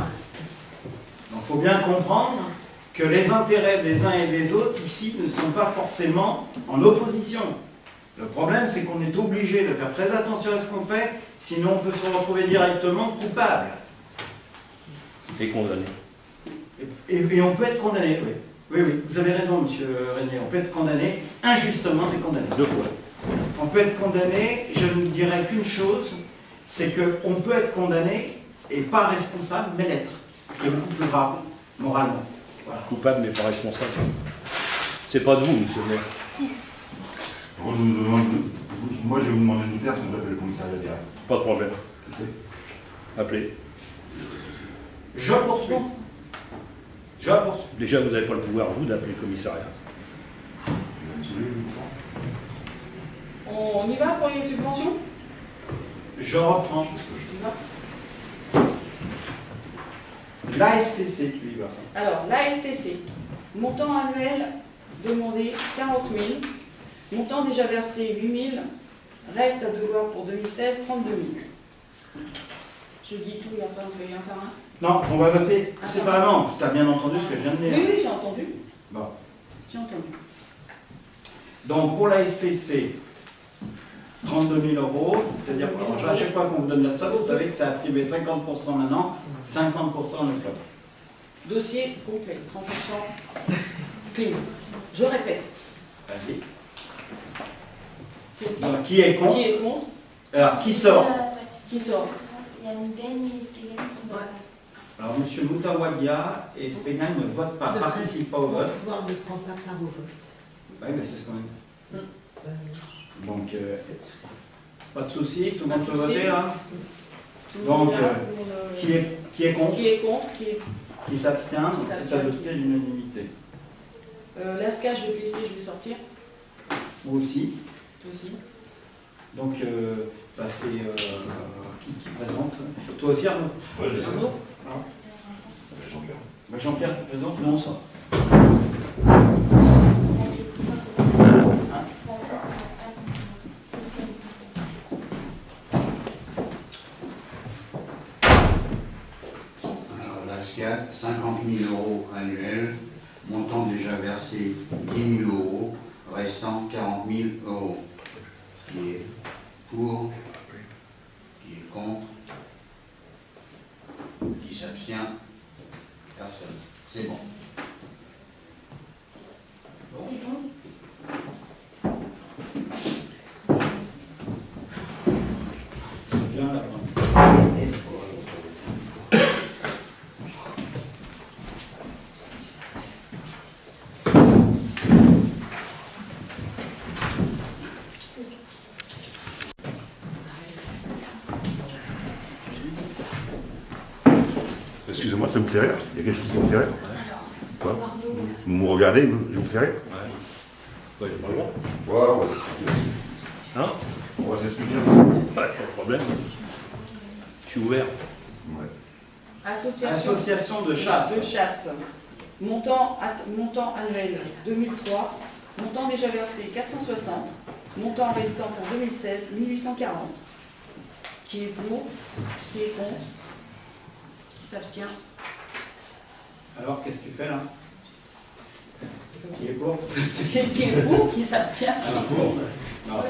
Donc il faut bien comprendre que les intérêts des uns et des autres ici ne sont pas forcément en opposition. Le problème, c'est qu'on est obligé de faire très attention à ce qu'on fait, sinon on peut se retrouver directement coupable. Et condamné. Et on peut être condamné, oui. Oui, oui, vous avez raison, monsieur Régnier. On peut être condamné, injustement condamné. 2 fois. On peut être condamné, je ne dirais qu'une chose, c'est qu'on peut être condamné et pas responsable, mais l'être. Ce qui est beaucoup plus grave, moralement. Voilà. Coupable mais pas responsable. C'est pas de vous, monsieur le maire. Moi, je vais vous demander de vous taire, sinon j'appelle le commissariat direct. Pas de problème. Ok. Appelez. Je poursuis. Je poursuis. Déjà, vous n'avez pas le pouvoir, vous, d'appeler le commissariat. On y va pour les subventions? Je reprends. On y va. L'ASCC, tu y vas. Alors, l'ASCC, montant annuel demandé 40 000, montant déjà versé 8 000, reste à devoir pour 2016 32 000. Je dis tout et après on fait un par un. Non, on va voter séparément. Tu as bien entendu ce que je viens de dire. Oui, oui, j'ai entendu. Bon. J'ai entendu. Donc pour la SCC, 32 000 €, c'est-à-dire à chaque fois qu'on vous donne la somme, vous savez que c'est attribué 50% maintenant, 50% en octobre. Dossier complet, 100% clean. Je répète. Vas-y. C'est Donc, qui est contre? Qui est contre? Alors, qui sort? Qui sort? Il y a une peine, il y a quelqu'un qui vote. Alors, M. Moutawadia et Spégan ne votent pas, participent pas au vote. Le pouvoir ne prend pas part au vote. Oui, mais c'est ce qu'on a dit. Donc, Pas de souci. pas de souci, tout le monde Pas peut de souci. voter là. Tout le Donc, monde est là pour le- Qui est contre? Qui est contre? Qui s'abstient? Donc, Qui c'est s'abstient. adopté à l'unanimité. L'ASCA, je vais te laisser, je vais sortir. Vous aussi. Toi aussi. Donc, bah, c'est qui présente? Toi aussi, Arnaud? Ouais, je sais. Arnaud? Jean-Pierre. Bah, Jean-Pierre, tu présentes? Non, ça. Alors, l'ASCA, 50 000 € annuels, montant déjà versé 10 000 €, restant 40 000 €. Qui est pour? Qui est contre? Qui s'abstient? Personne. C'est bon. C'est bien là. Excusez-moi, ça vous fait rire? Il y a quelque chose qui vous fait rire? Quoi? Vous me regardez, je vous fais rire? Ouais, j'ai pas le droit. Ouais, on va s'expliquer. Hein? On va s'expliquer. Ouais, pas de problème. Je suis ouvert. Ouais. Association de chasse. De chasse. Montant annuel 2003. Montant déjà versé 460. Montant restant pour 2016 1840. Qui est pour? Qui est contre? Qui s'abstient? Alors, qu'est-ce que tu fais là? Qui est pour? Qui est pour? Qui s'abstient? Ah, pour. Non,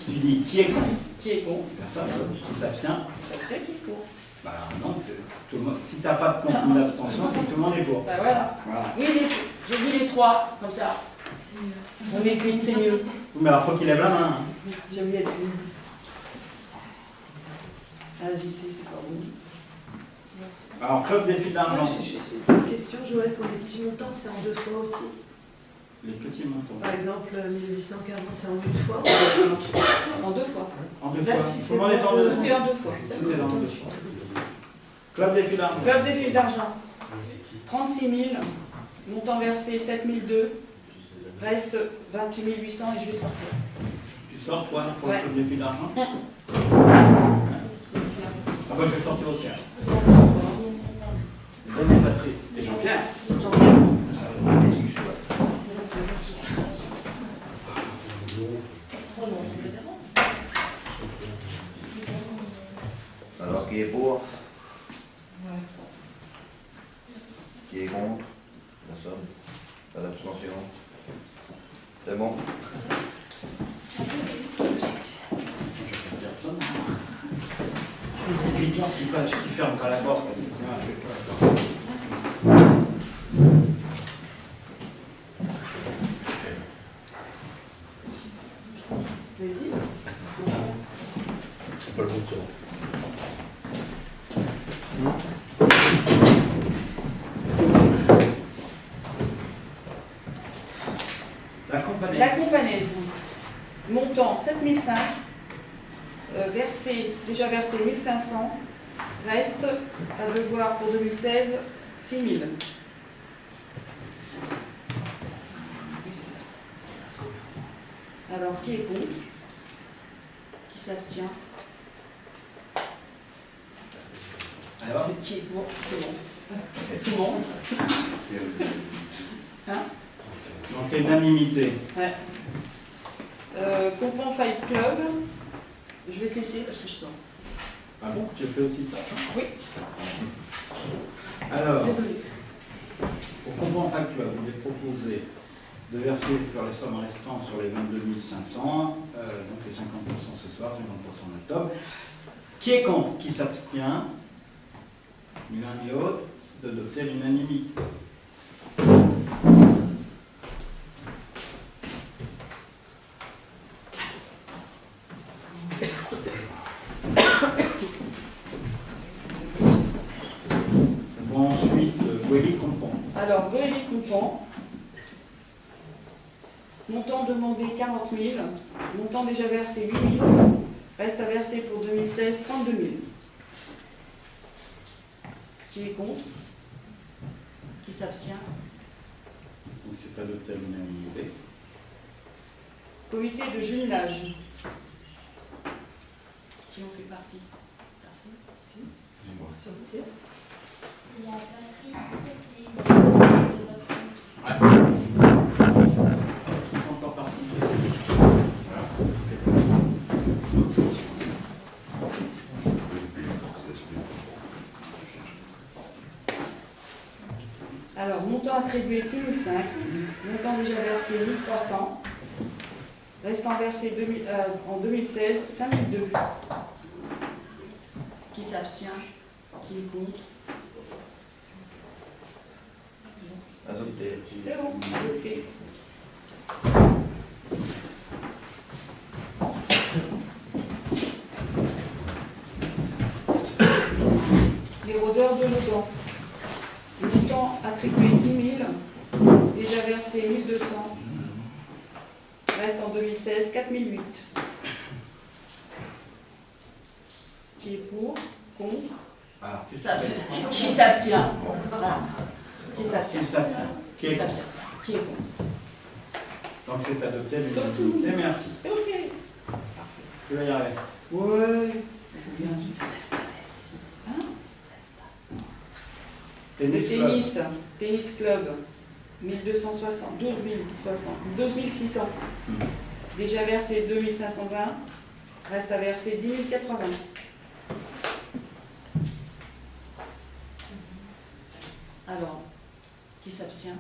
tu dis qui est contre? Qui est contre? Personne. Qui s'abstient? Qui s'abstient? Qui est pour? Bah non, tout le monde, si tu n'as pas de compte d'abstention, c'est que tout le monde est pour. Bah voilà. Voilà. Oui, je dis les trois, comme ça. On est clean, c'est mieux. Oui, mais alors faut qu'il lève la main. J'ai envie d'être clean. Ah, j'y sais, c'est pas bon. Alors, club des filles d'argent. J'ai juste une petite question, Joël, pour les petits montants, c'est en 2 fois aussi. Les petits montants. Par exemple, 1840, c'est en 1 fois. En 2 fois. En deux Même fois. si Tout c'est le monde est en pour deux Tout fois. est en 2 fois. Tout est en deux fois. Club des filles d'argent. Club des filles d'argent. 36 000. Montant versé 7 002. Reste 28 800 et je vais sortir. Tu sors, toi, pour le Ouais. club des filles d'argent? Ah bah, je vais sortir aussi. hein. Donnez Patrice. Et Jean-Pierre. C'est bon. Victor qui fermera la porte. Je vais pas. C'est pas le bon tour. La compagnie. La companaise, montant 7005, déjà versé 1500, reste à devoir pour 2016 6000. Oui, c'est ça. Alors, qui est contre? Qui s'abstient? Alors, Qui est pour? Tout le monde. Tout le monde. Hein? donc l'unanimité. Ouais. Compon Fight Club, je vais te laisser parce que je sors. Ah bon, tu fais aussi ça? Oui. Alors, Désolée. au Compon Fac Club, il est proposé de verser sur les sommes restantes sur les 22 500, donc les 50% ce soir, 50% en octobre. Qui est contre? Qui s'abstient? Ni l'un ni l'autre, d'adopter l'unanimité. Bon, ensuite, Willy Compon. Alors, Goélie Compon, montant demandé 40 000, montant déjà versé 8 000, reste à verser pour 2016 32 000. Qui est contre? Qui s'abstient? Donc c'est adopté à l'unanimité. Comité de jumelage. Qui en fait partie? Personne? Si. Si. La Patrice et Encore partie. Alors, montant attribué 6 500, montant déjà versé 1 300, restant versé en 2016 5 200. Qui s'abstient? Qui est contre? Adopté. C'est bon, adopté. Les rôdeurs de l'Audan. Montant attribué 6 000, déjà versé 1 200, reste en 2016 4 008. Qui est pour? Contre? Alors, Qui s'abstient? Voilà. Qui s'abstient? Qui est contre? Qui est contre? Donc c'est adopté à l'unanimité. Merci. C'est ok. Tu vas y arriver. Ouais. Tennis club. Tennis club, 1260, 12 600. Déjà versé 2520, reste à verser 10 080. Alors, qui s'abstient?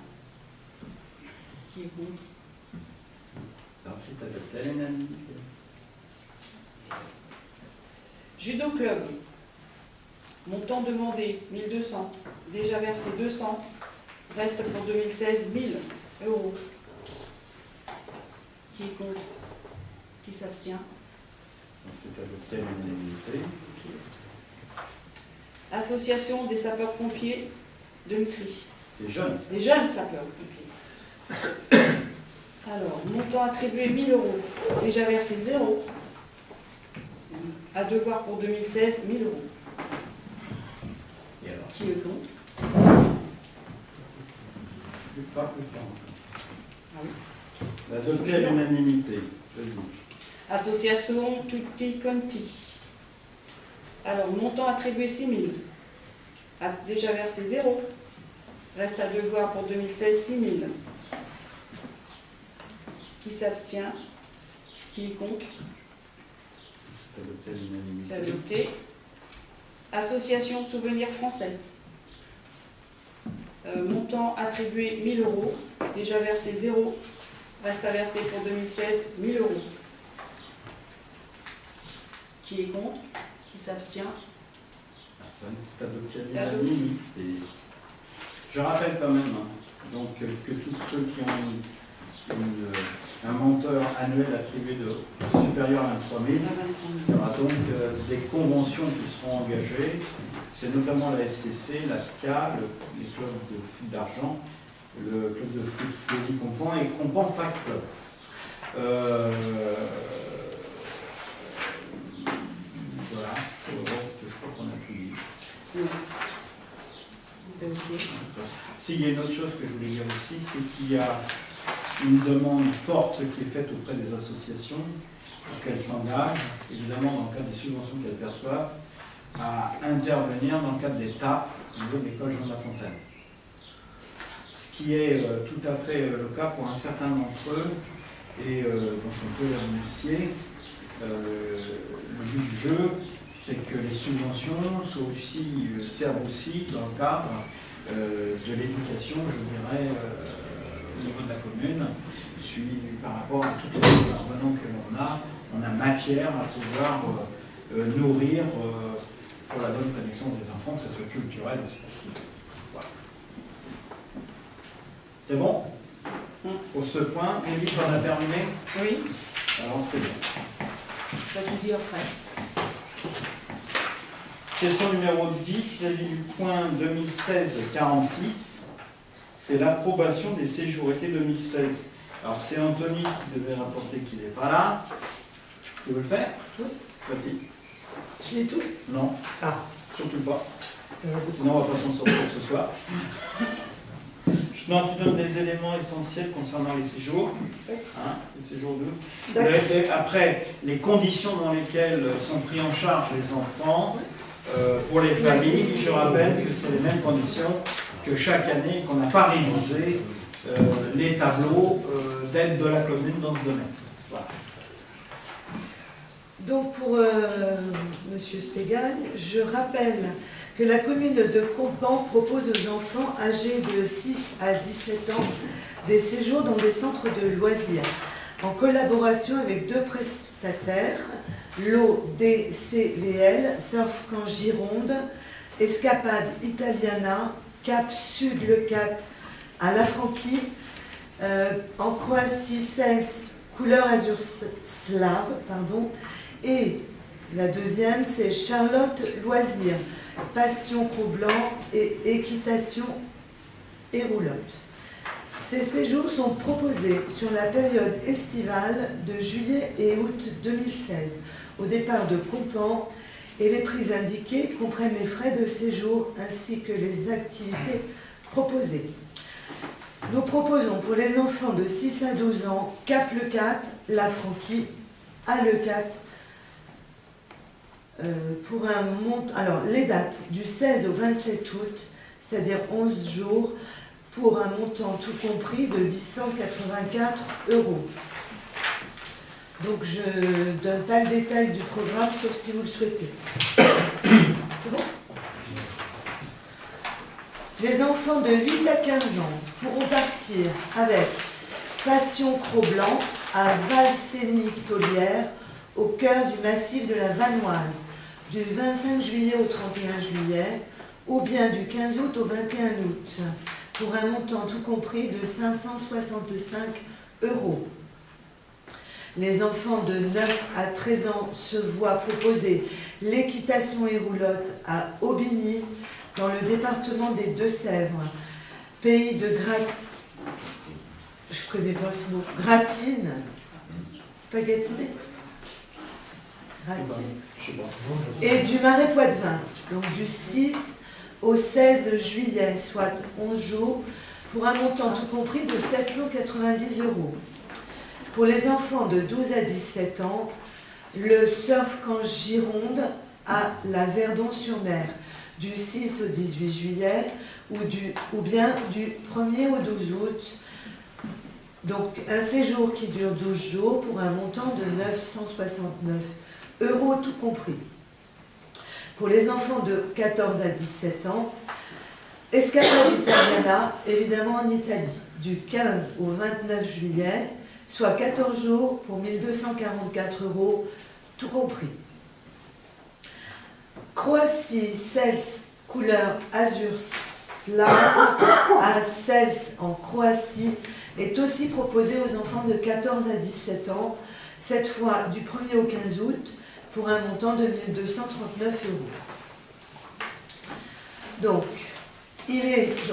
Qui est contre? Donc c'est adopté à l'unanimité. Judo club, montant demandé 1200, déjà versé 200, reste pour 2016 1000 euros. Qui est contre? Qui s'abstient? Donc c'est adopté à l'unanimité. Association des sapeurs-pompiers de Mitry. Les jeunes. Des jeunes sapeurs-pompiers. Alors, montant attribué 1000 euros, déjà versé 0, à devoir pour 2016 1000 euros. Et alors, Qui est contre? Qui s'abstient? plus pas, plus pas. Ah oui. Adopté à l'unanimité. Vas-y. Association Tutti Conti. Alors, montant attribué 6 000, a déjà versé 0, reste à devoir pour 2016 6 000. Qui s'abstient? Qui est contre? C'est adopté à l'unanimité. C'est adopté. Association Souvenirs Français. Montant attribué 1000 euros, déjà versé 0, Reste à verser pour 2016, 1 000 euros. Qui est contre? Qui s'abstient? Personne. C'est adopté C'est à adopté. l'unanimité. Je rappelle quand même donc, que tous ceux qui ont un monteur annuel attribué supérieur à 23 000, il y aura donc des conventions qui seront engagées. C'est notamment la SCC, la SCA, les clubs de foot d'argent, le club de foot Claudie Compan et Compan Fac Club. Voilà, pour le reste, je crois qu'on a tout dit. Non. C'est ok. S'il y a une autre chose que je voulais dire aussi, c'est qu'il y a une demande forte qui est faite auprès des associations pour qu'elles s'engagent, évidemment dans le cadre des subventions qu'elles perçoivent, à intervenir dans le cadre des TAP au niveau de l'école Jean de La Fontaine. Ce qui est tout à fait le cas pour un certain d'entre eux, et donc on peut les remercier. Le but du jeu, c'est que les subventions servent aussi dans le cadre de l'éducation, je dirais, au niveau de la commune, par rapport à toutes les intervenants que l'on a, on a matière à pouvoir nourrir pour la bonne connaissance des enfants, que ce soit culturel ou sportif. Voilà. C'est bon? Pour ce point, Élie, on a terminé? Oui, Alors c'est bon. ça je vous dis après. Question numéro 10, il s'agit du point 2016-46. C'est l'approbation des séjours été 2016. Alors c'est Anthony qui devait rapporter qu'il n'est pas là. Tu veux le faire? Oui. Vas-y. Je l'ai tout. Non. Ah. Surtout pas. Sinon on va pas s'en sortir ce soir. Non, tu donnes les éléments essentiels concernant les séjours. Hein, les séjours d'août. D'accord. Après, les conditions dans lesquelles sont pris en charge les enfants. Pour les familles, je rappelle que c'est les mêmes conditions que chaque année, qu'on n'a pas révisé les tableaux d'aide de la commune dans ce domaine. Voilà. Donc pour Monsieur Spégagne, je rappelle que la commune de Compan propose aux enfants âgés de 6 à 17 ans des séjours dans des centres de loisirs, en collaboration avec 2 prestataires, l'ODCVL, Surf Camp Gironde, Escapade Italiana, Cap Sud Le Cat à La Franquie, en Croatie Sens, couleur azur slave, pardon, et la deuxième c'est Charlotte Loisirs, passion pro blanc et équitation et roulotte. Ces séjours sont proposés sur la période estivale de juillet et août 2016, au départ de Compan, et les prix indiqués comprennent les frais de séjour ainsi que les activités proposées. Nous proposons pour les enfants de 6 à 12 ans Cap Le Cat, La Franquie, à Le Cat, pour un montant. Alors, les dates du 16 au 27 août, c'est-à-dire 11 jours, pour un montant tout compris de 884 €. Donc, je ne donne pas le détail du programme, sauf si vous le souhaitez. C'est bon ? Les enfants de 8 à 15 ans pourront partir avec Passion Cro-Blanc à Valsény-Solière, au cœur du massif de la Vanoise, du 25 juillet au 31 juillet, ou bien du 15 août au 21 août, pour un montant tout compris de 565 €. Les enfants de 9 à 13 ans se voient proposer l'équitation et roulotte à Aubigny, dans le département des Deux-Sèvres, pays de je connais pas ce mot, gratine, spaghettiné, gratine, et du Marais Poitevin, donc du 6 au 16 juillet, soit 11 jours, pour un montant tout compris de 790 €. Pour les enfants de 12 à 17 ans, le Surf Camp Gironde à la Verdon-sur-Mer, du 6 au 18 juillet, ou bien du 1er au 12 août. Donc un séjour qui dure 12 jours pour un montant de 969 € tout compris. Pour les enfants de 14 à 17 ans, Escapade Italiana, évidemment en Italie, du 15 au 29 juillet, soit 14 jours pour 1 244 €, tout compris. Croatie, Cels, couleur azur slave, à Cels en Croatie, est aussi proposé aux enfants de 14 à 17 ans, cette fois du 1er au 15 août, pour un montant de 1 239 €. Donc,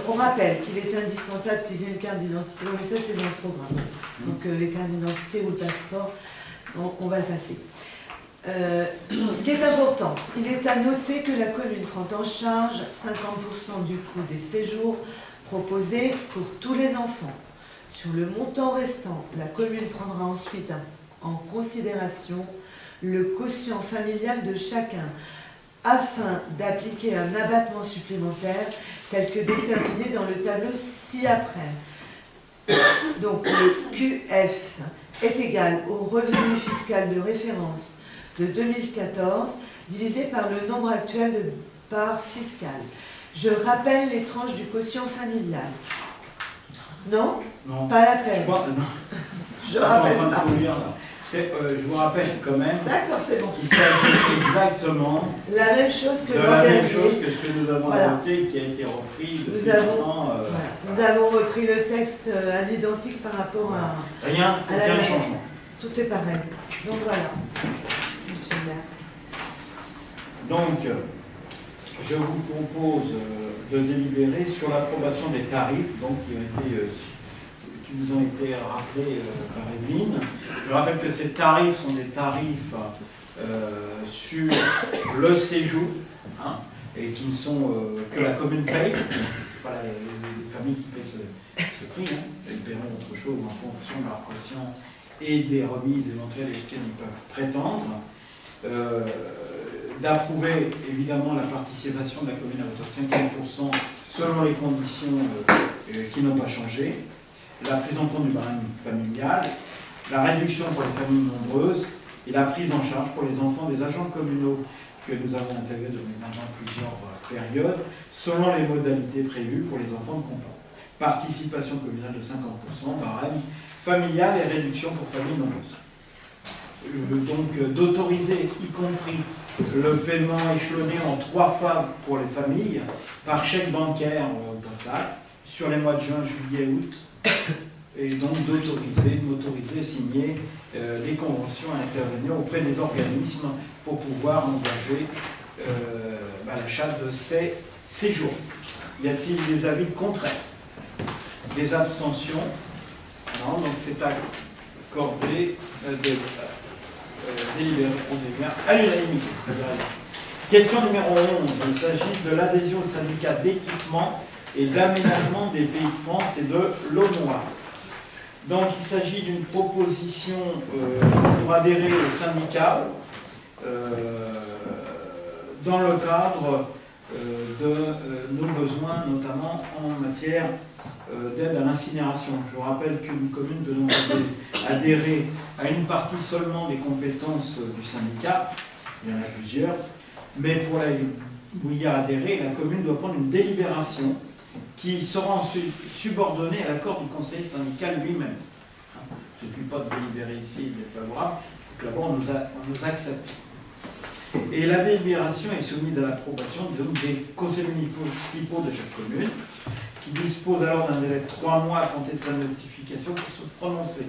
on rappelle qu'il est indispensable qu'ils aient une carte d'identité. Oui, mais ça, c'est dans le programme. Donc, les cartes d'identité ou le passeport, on va le passer. Ce qui est important, il est à noter que la commune prend en charge 50% du coût des séjours proposés pour tous les enfants. Sur le montant restant, la commune prendra ensuite en considération le quotient familial de chacun afin d'appliquer un abattement supplémentaire tel que déterminé dans le tableau ci-après. Donc le QF est égal au revenu fiscal de référence de 2014 divisé par le nombre actuel de parts fiscales. Je rappelle les tranches du quotient familial. Non? Non. Pas la peine. Je rappelle pas. Je vous rappelle quand même D'accord, c'est bon. qu'il s'agit exactement La même chose que de l'an la même dernier. chose que ce que nous avons Voilà. voté, qui a été repris Nous depuis avons- maintenant, Voilà. Nous avons repris le texte à l'identique par rapport à rien, à la aucun même. changement. Tout est pareil. Donc voilà. Monsieur le maire. Donc, je vous propose de délibérer sur l'approbation des tarifs donc, qui vous ont été rappelés par Evelyne. Je rappelle que ces tarifs sont des tarifs sur le séjour hein, et qui ne sont que la commune paye. Ce n'est pas les familles qui payent ce prix. Hein. Ils paieront autre chose en fonction de leur quotient et des remises éventuelles auxquelles ils peuvent prétendre. D'approuver évidemment la participation de la commune à hauteur de 50% selon les conditions qui n'ont pas changé, la prise en compte du barème familial, la réduction pour les familles nombreuses et la prise en charge pour les enfants des agents communaux que nous avons intégrés depuis maintenant plusieurs périodes, selon les modalités prévues pour les enfants de compas. Participation communale de 50%, barème familial et réduction pour familles nombreuses. Donc d'autoriser, y compris le paiement échelonné en 3 fois pour les familles, par chèque bancaire postal, sur les mois de juin, juillet, août, et donc m'autoriser, signer des conventions à intervenir auprès des organismes pour pouvoir engager l'achat de ces séjours. Y a-t-il des avis contraires? Des abstentions? Non, donc c'est accordé délibéré, on est bien à l'unanimité. Question numéro 11. Il s'agit de l'adhésion au syndicat d'équipement et d'aménagement des Pays de France et de l'Aunois. Donc il s'agit d'une proposition pour adhérer au syndicat dans le cadre de nos besoins, notamment en matière d'aide à l'incinération. Je vous rappelle qu'une commune devons adhérer à une partie seulement des compétences du syndicat, il y en a plusieurs, mais pour y adhérer, la commune doit prendre une délibération qui sera ensuite subordonnée à l'accord du conseil syndical lui-même. Il ne suffit pas de délibérer ici et d'être favorable, il faut que là-bas on nous accepte. Et la délibération est soumise à l'approbation des conseils municipaux de chaque commune, qui dispose alors d'un délai de 3 mois à compter de sa notification pour se prononcer.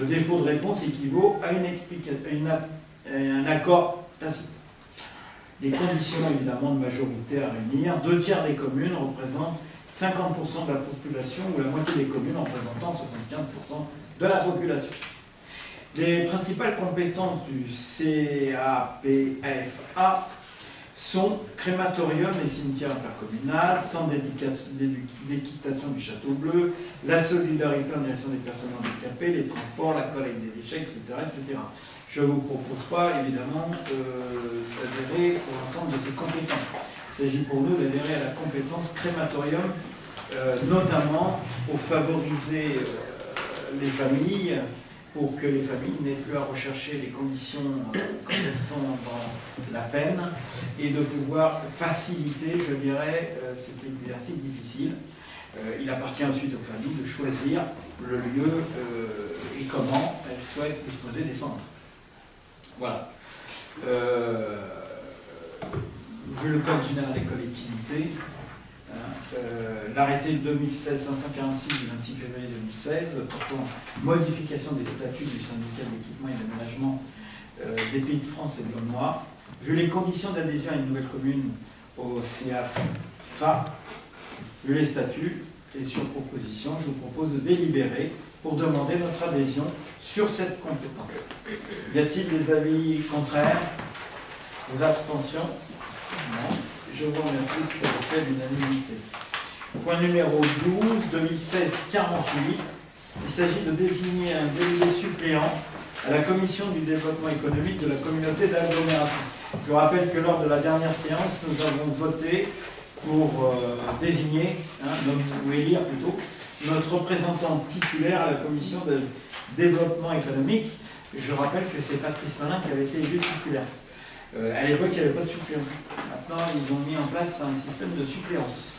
Le défaut de réponse équivaut à un accord tacite. Les conditions évidemment de majorité à réunir, 2/3 des communes représentent 50% de la population ou la moitié des communes représentant 75% de la population. Les principales compétences du CAPFA sont crématorium et cimetière intercommunal, centre d'équitation du Château Bleu, la solidarité en direction des personnes handicapées, les transports, la collecte des déchets, etc. etc. Je ne vous propose pas, évidemment, d'adhérer pour l'ensemble de ces compétences. Il s'agit pour nous d'adhérer à la compétence crématorium, notamment pour favoriser les familles, pour que les familles n'aient plus à rechercher les conditions quand elles sont dans la peine, et de pouvoir faciliter, je dirais, cet exercice difficile. Il appartient ensuite aux familles de choisir le lieu et comment elles souhaitent disposer des cendres. Voilà. Vu le Code général des collectivités, l'arrêté 2016-546 du 26 février 2016 portant modification des statuts du syndicat d'équipement et d'aménagement des Pays de France et de l'ONOA, vu les conditions d'adhésion à une nouvelle commune au CAFA, vu les statuts et sur proposition, je vous propose de délibérer pour demander notre adhésion sur cette compétence. Y a-t-il des avis contraires? Des abstentions? Non. Je vous remercie, c'est adopté à l'unanimité. Point numéro 12, 2016-48. Il s'agit de désigner un délégué suppléant à la commission du développement économique de la communauté d'agglomération. Je rappelle que lors de la dernière séance, nous avons voté pour désigner, ou élire plutôt, notre représentant titulaire à la commission de développement économique. Je rappelle que c'est Patrice Malin qui avait été élu titulaire. À l'époque, il n'y avait pas de suppléant. Maintenant, ils ont mis en place un système de suppléance.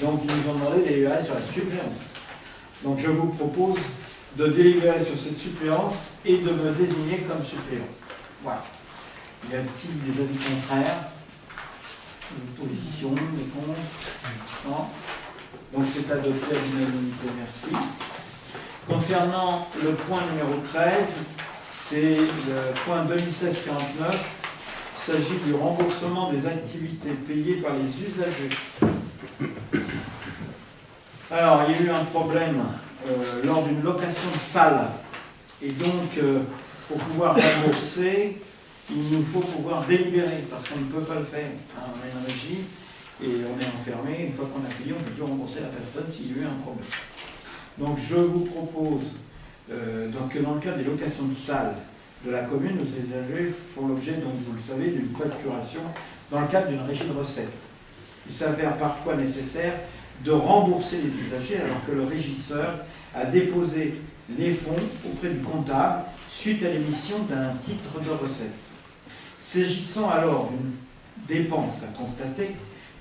Donc, ils nous ont demandé de délibérer sur la suppléance. Donc, je vous propose de délibérer sur cette suppléance et de me désigner comme suppléant. Voilà. Y a-t-il des avis contraires? Des positions, des contre? Non. Donc, c'est adopté à l'unanimité. Merci. Concernant le point numéro 13, c'est le point 2016-49. Il s'agit du remboursement des activités payées par les usagers. Alors, il y a eu un problème lors d'une location de salle. Et donc, pour pouvoir rembourser, il nous faut pouvoir délibérer, parce qu'on ne peut pas le faire. On est en régie et on est enfermé. Une fois qu'on a payé, on ne peut plus rembourser la personne s'il y a eu un problème. Donc, je vous propose, donc, dans le cas des locations de salles, de la commune, nos usagers font l'objet, donc vous le savez, d'une facturation dans le cadre d'une régie de recettes. Il s'avère parfois nécessaire de rembourser les usagers alors que le régisseur a déposé les fonds auprès du comptable suite à l'émission d'un titre de recette. S'agissant alors d'une dépense à constater,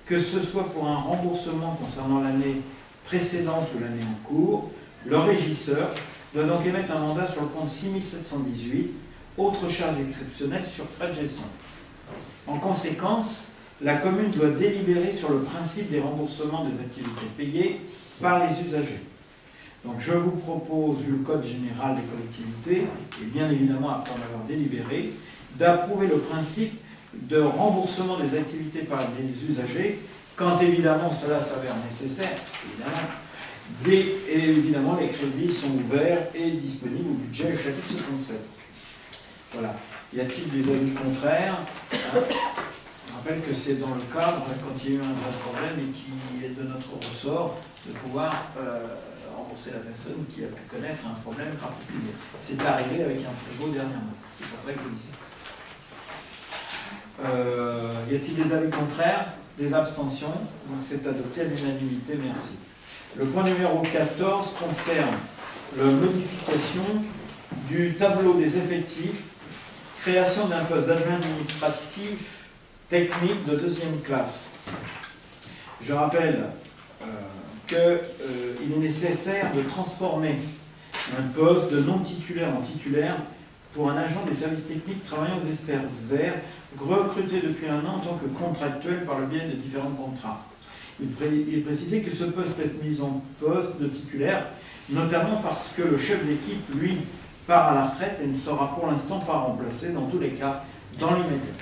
que ce soit pour un remboursement concernant l'année précédente ou l'année en cours, le régisseur doit donc émettre un mandat sur le compte 6718, autre charge exceptionnelle sur frais de gestion. En conséquence, la commune doit délibérer sur le principe des remboursements des activités payées par les usagers. Donc je vous propose, vu le Code général des collectivités, et bien évidemment après en avoir délibéré, d'approuver le principe de remboursement des activités par les usagers, quand évidemment cela s'avère nécessaire, et évidemment les crédits sont ouverts et disponibles au budget du chapitre 67. Voilà. Y a-t-il des avis contraires? Je rappelle que c'est dans le cadre, quand il y a eu un vrai problème et qui est de notre ressort, de pouvoir rembourser la personne qui a pu connaître un problème particulier. C'est arrivé avec un frigo dernièrement. C'est pour ça que je le dis. Y a-t-il des avis contraires? Des abstentions? Donc c'est adopté à l'unanimité. Merci. Le point numéro 14 concerne la modification du tableau des effectifs, création d'un poste d'adjoint administratif technique de 2e classe. Je rappelle qu'il est nécessaire de transformer un poste de non-titulaire en titulaire pour un agent des services techniques travaillant aux espaces verts, recruté depuis 1 an en tant que contractuel par le biais de différents contrats. Il est précisé que ce poste peut être mis en poste de titulaire, notamment parce que le chef d'équipe, lui, part à la retraite et ne sera pour l'instant pas remplacé, dans tous les cas, dans l'immédiat.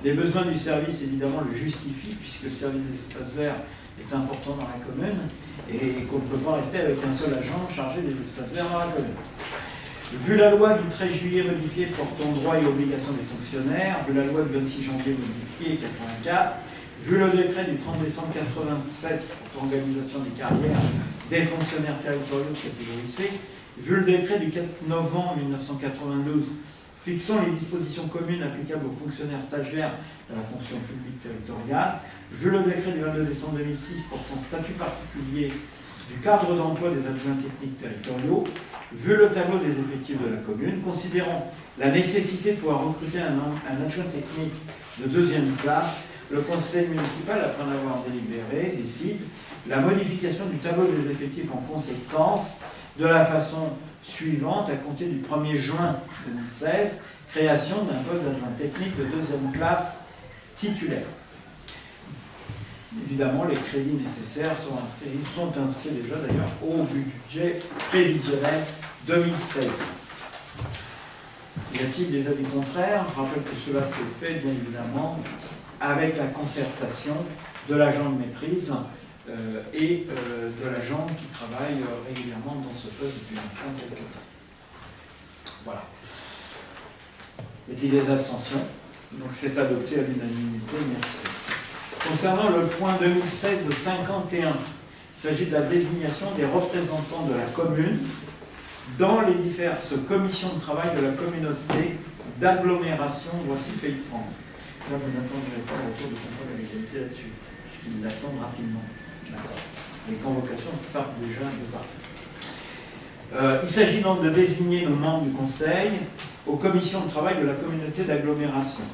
Les besoins du service, évidemment, le justifient, puisque le service des espaces verts est important dans la commune, et qu'on ne peut pas rester avec un seul agent chargé des espaces verts dans la commune. Vu la loi du 13 juillet modifiée portant droits et obligations des fonctionnaires, vu la loi du 26 janvier modifiée 84, vu le décret du 30 décembre 87 pour l'organisation des carrières des fonctionnaires territoriaux de catégorie C, vu le décret du 4 novembre 1992 fixant les dispositions communes applicables aux fonctionnaires stagiaires de la fonction publique territoriale, vu le décret du 22 décembre 2006 portant statut particulier du cadre d'emploi des adjoints techniques territoriaux, vu le tableau des effectifs de la commune, considérant la nécessité de pouvoir recruter un adjoint technique de 2e classe, le conseil municipal, après en avoir délibéré, décide la modification du tableau des effectifs en conséquence de la façon suivante à compter du 1er juin 2016, création d'un poste d'adjoint technique de 2e classe titulaire. Évidemment, les crédits nécessaires sont inscrits déjà d'ailleurs au budget prévisionnel 2016. Y a-t-il des avis contraires? Je rappelle que cela s'est fait bien évidemment avec la concertation de l'agent de maîtrise et de l'agent qui travaille régulièrement dans ce poste depuis maintenant quelques temps. Voilà. Y a-t-il des abstentions? Donc c'est adopté à l'unanimité, merci. Concernant le point 2016-51, il s'agit de la désignation des représentants de la commune dans les diverses commissions de travail de la communauté d'agglomération Voici-Pays de France. Là, vous n'attendrez pas le retour de contrôle de l'égalité là-dessus, puisqu'ils l'attendent rapidement. D'accord. Les convocations partent déjà de partout. Il s'agit donc de désigner nos membres du Conseil aux commissions de travail de la communauté d'agglomération.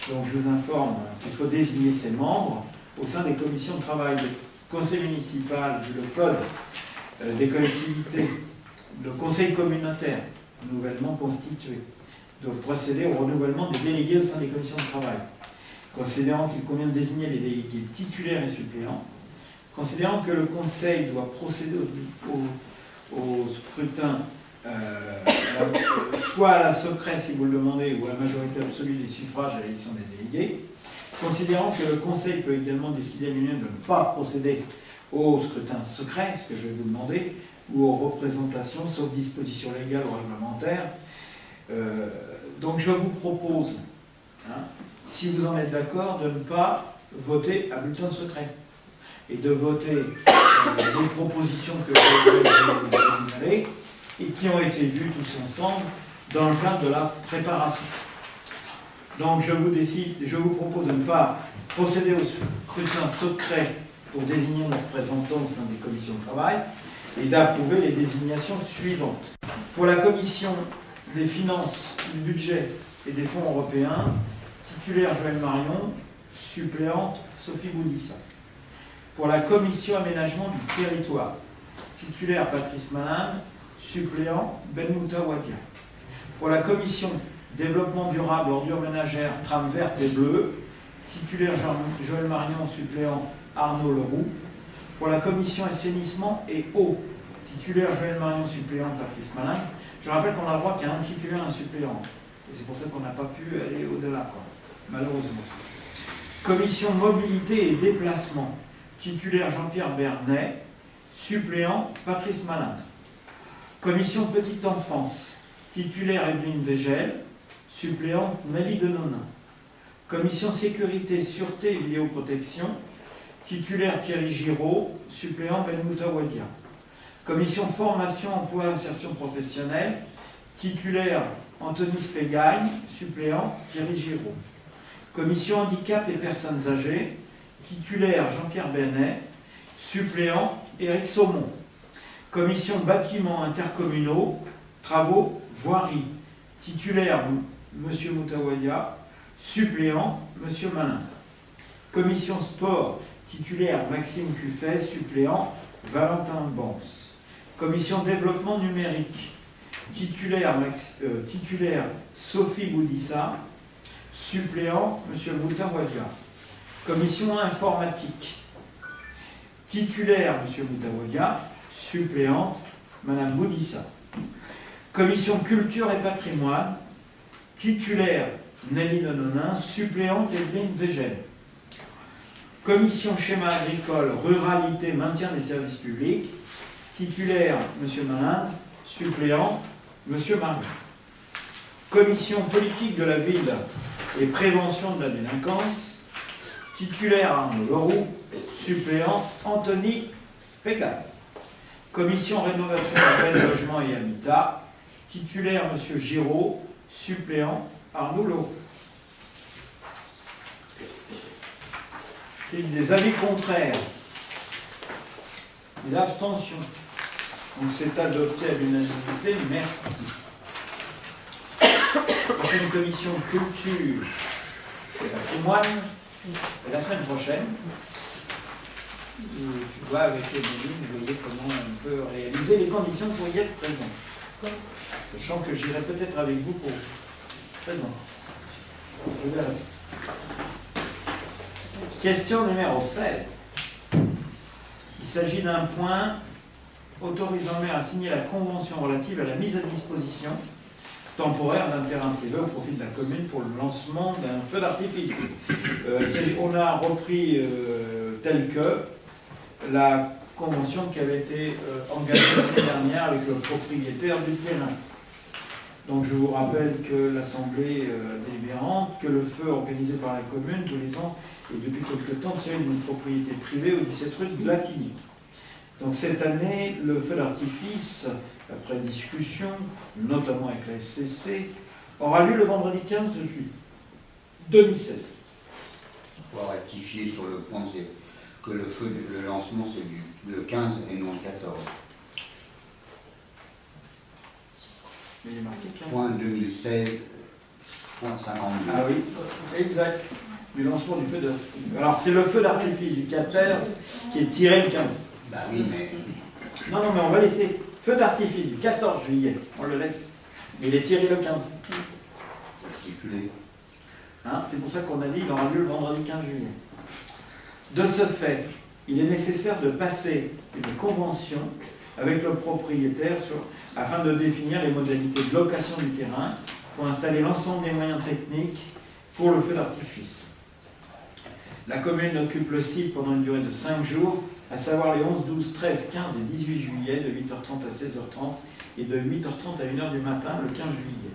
Donc je vous informe qu'il faut désigner ces membres au sein des commissions de travail du Conseil municipal, le Code des collectivités, le Conseil communautaire, nouvellement constitué, doit procéder au renouvellement des délégués au sein des commissions de travail, considérant qu'il convient de désigner les délégués titulaires et suppléants, considérant que le Conseil doit procéder au scrutin soit à la secret si vous le demandez, ou à la majorité absolue des suffrages à l'élection des délégués, considérant que le Conseil peut également décider à l'union de ne pas procéder au scrutin secret, ce que je vais vous demander, ou aux représentations, sauf disposition légale ou réglementaire. Donc je vous propose, si vous en êtes d'accord, de ne pas voter à bulletin secret et de voter des propositions que je vais vous énumérer et qui ont été vues tous ensemble dans le cadre de la préparation. Donc je vous propose de ne pas procéder au scrutin secret pour désigner nos représentants au sein des commissions de travail et d'approuver les désignations suivantes. Pour la commission des finances, du budget et des fonds européens, titulaire Joël Marion, suppléante Sophie Boudissa. Pour la commission aménagement du territoire, titulaire Patrice Malin, suppléant Benmouta Wadia. Pour la commission développement durable, ordures ménagères, trame verte et bleue, titulaire Joël Marion, suppléant Arnaud Leroux. Pour la commission assainissement et eau, titulaire Joël Marion, suppléant Patrice Malin. Je rappelle qu'on a le droit qu'il y a un titulaire et un suppléant. Et c'est pour ça qu'on n'a pas pu aller au-delà, malheureusement. Commission mobilité et déplacement, titulaire Jean-Pierre Bernet, suppléant Patrice Malin. Commission petite enfance, titulaire Evelyne Végel, suppléante Nelly Denonin. Commission sécurité, sûreté et vidéoprotection, titulaire Thierry Giraud, suppléant Benmouta Wadia. Commission formation, emploi, insertion professionnelle, titulaire Anthony Spégagne, suppléant Thierry Giraud. Commission handicap et personnes âgées, titulaire Jean-Pierre Bernet, suppléant Éric Saumon. Commission bâtiments intercommunaux, travaux, voirie, titulaire M. Moutawadia, suppléant M. Malin. Commission sport, titulaire Maxime Cuffet, suppléant Valentin Bans. Commission développement numérique, titulaire Sophie Boudissa, suppléant M. Moutawadia. Commission informatique, titulaire M. Moutawadia, suppléante Mme Boudissa. Commission culture et patrimoine, titulaire Nelly Denonin, suppléante Evelyne Végel. Commission schéma agricole, ruralité, maintien des services publics, titulaire M. Malin, suppléant M. Margot. Commission politique de la ville et prévention de la délinquance, titulaire Arnaud Leroux, suppléant Anthony Spégagne. Commission rénovation urbaine, logement et habitat, titulaire M. Giraud, suppléant Arnaud Leroux. Il y a des avis contraires, des abstentions. Donc c'est adopté à l'unanimité, merci. Prochaine commission culture et patrimoine, la semaine prochaine. tu vois avec Emeline, vous voyez comment on peut réaliser les conditions pour y être présent. Sachant que j'irai peut-être avec vous pour présent. Je verrai ça. Question numéro 16. Il s'agit d'un point autorisant le maire à signer la convention relative à la mise à disposition temporaire d'un terrain privé au profit de la commune pour le lancement d'un feu d'artifice. On a repris tel que la convention qui avait été engagée l'année dernière avec le propriétaire du terrain. Donc je vous rappelle que l'Assemblée délibérante, que le feu organisé par la commune tous les ans et depuis quelque temps tiré d'une propriété privée au 17 rue de Glatigny. Donc cette année, le feu d'artifice, après discussion, notamment avec la SCC, aura lieu le vendredi 15 juillet 2016. On va rectifier sur le point que le feu, le lancement, c'est le 15 et non le 14. Mais il est marqué 15. Point 2016, point 52. Ah oui, exact. Du lancement du feu d'artifice. Alors c'est le feu d'artifice du 14 qui est tiré le 15. Bah oui, mais Non, mais on va laisser feu d'artifice du 14 juillet. On le laisse. Mais il est tiré le 15. stipulé. Hein, c'est pour ça qu'on a dit qu'il aura lieu le vendredi 15 juillet. De ce fait, il est nécessaire de passer une convention avec le propriétaire afin de définir les modalités de location du terrain pour installer l'ensemble des moyens techniques pour le feu d'artifice. La commune occupe le site pendant une durée de 5 jours, à savoir les 11, 12, 13, 15 et 18 juillet, de 8h30 à 16h30 et de 8h30 à 1h du matin le 15 juillet.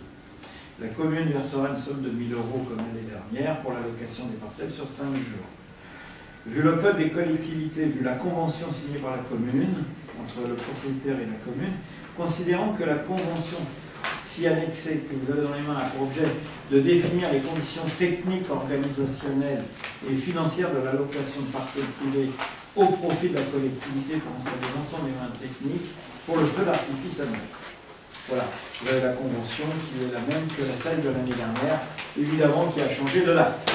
La commune versera une somme de 1 000 € comme l'année dernière pour la location des parcelles sur 5 jours. Vu le peu des collectivités, vu la convention signée par la commune, entre le propriétaire et la commune, considérant que la convention si annexée que vous avez dans les mains a pour objet de définir les conditions techniques, organisationnelles et financières de la location de parcelles privées au profit de la collectivité pour installer l'ensemble des moyens techniques pour le feu d'artifice annuel. Voilà, vous avez la convention qui est la même que celle de l'année dernière, évidemment qui a changé de date.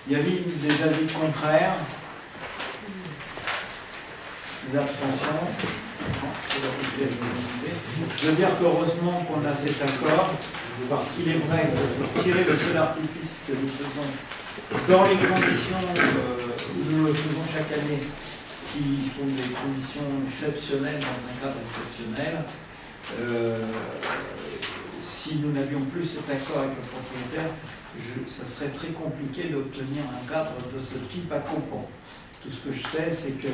Il y avait des avis contraires, des abstentions. Je veux dire qu'heureusement qu'on a cet accord, parce qu'il est vrai que pour tirer le feu d'artifice que nous faisons dans les conditions où nous le faisons chaque année, qui sont des conditions exceptionnelles dans un cadre exceptionnel, si nous n'avions plus cet accord avec le propriétaire, ça serait très compliqué d'obtenir un cadre de ce type à Campan. Tout ce que je sais, c'est que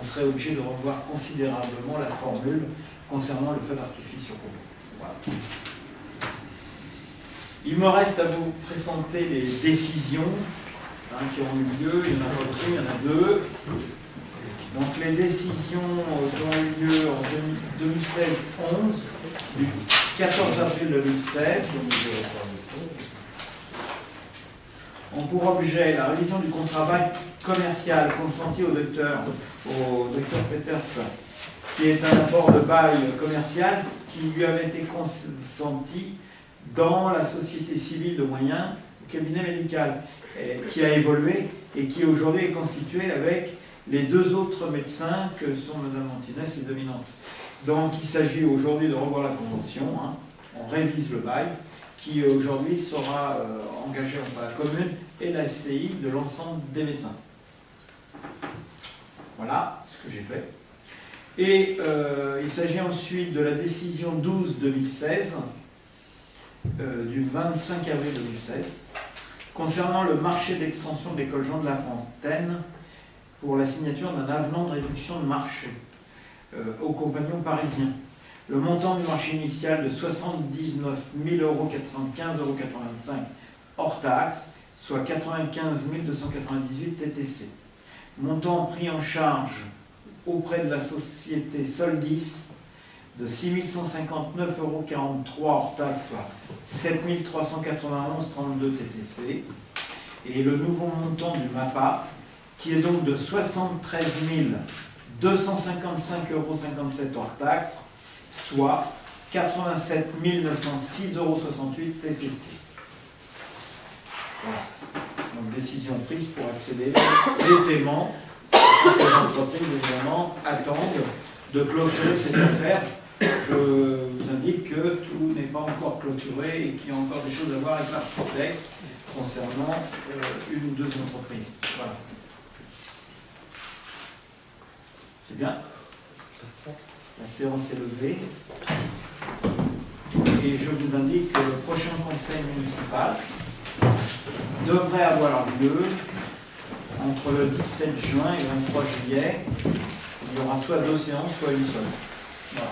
on serait obligé de revoir considérablement la formule concernant le feu d'artifice sur Campan. Voilà. Il me reste à vous présenter les décisions qui ont eu lieu. Il y en a pas beaucoup, il y en a deux. Donc les décisions qui ont eu lieu en 2016-11, du 14 avril 2016, ont pour objet la révision du contrat bail commercial consenti au docteur Peters, qui est un apport de bail commercial qui lui avait été consenti dans la société civile de moyens au cabinet médical, qui a évolué et qui aujourd'hui est constitué avec les deux autres médecins que sont Mme Martinez et Dominante. Donc il s'agit aujourd'hui de revoir la convention, on révise le bail, qui aujourd'hui sera engagé entre la commune et la SCI de l'ensemble des médecins. Voilà ce que j'ai fait. Et il s'agit ensuite de la décision 12-2016, du 25 avril 2016, concernant le marché d'extension de l'école Jean de La Fontaine pour la signature d'un avenant de réduction de marché aux compagnons parisiens. Le montant du marché initial de 79 415,85 € hors taxe, soit 95 298 TTC. Montant pris en charge auprès de la société Soldis de 6 159,43 € hors taxe, soit 7 391,32 TTC. Et le nouveau montant du MAPA, qui est donc de 73 255,57 € hors taxe, soit 87 906,68 € TTC. Voilà. Donc décision prise pour accéder les paiements les entreprises, évidemment, attendent de clôturer cette affaire. Je vous indique que tout n'est pas encore clôturé et qu'il y a encore des choses à voir avec l'architecte concernant une ou deux entreprises. Voilà. C'est bien. La séance est levée. Et je vous indique que le prochain conseil municipal devrait avoir lieu entre le 17 juin et le 23 juillet. Il y aura soit deux séances, soit une seule. Voilà.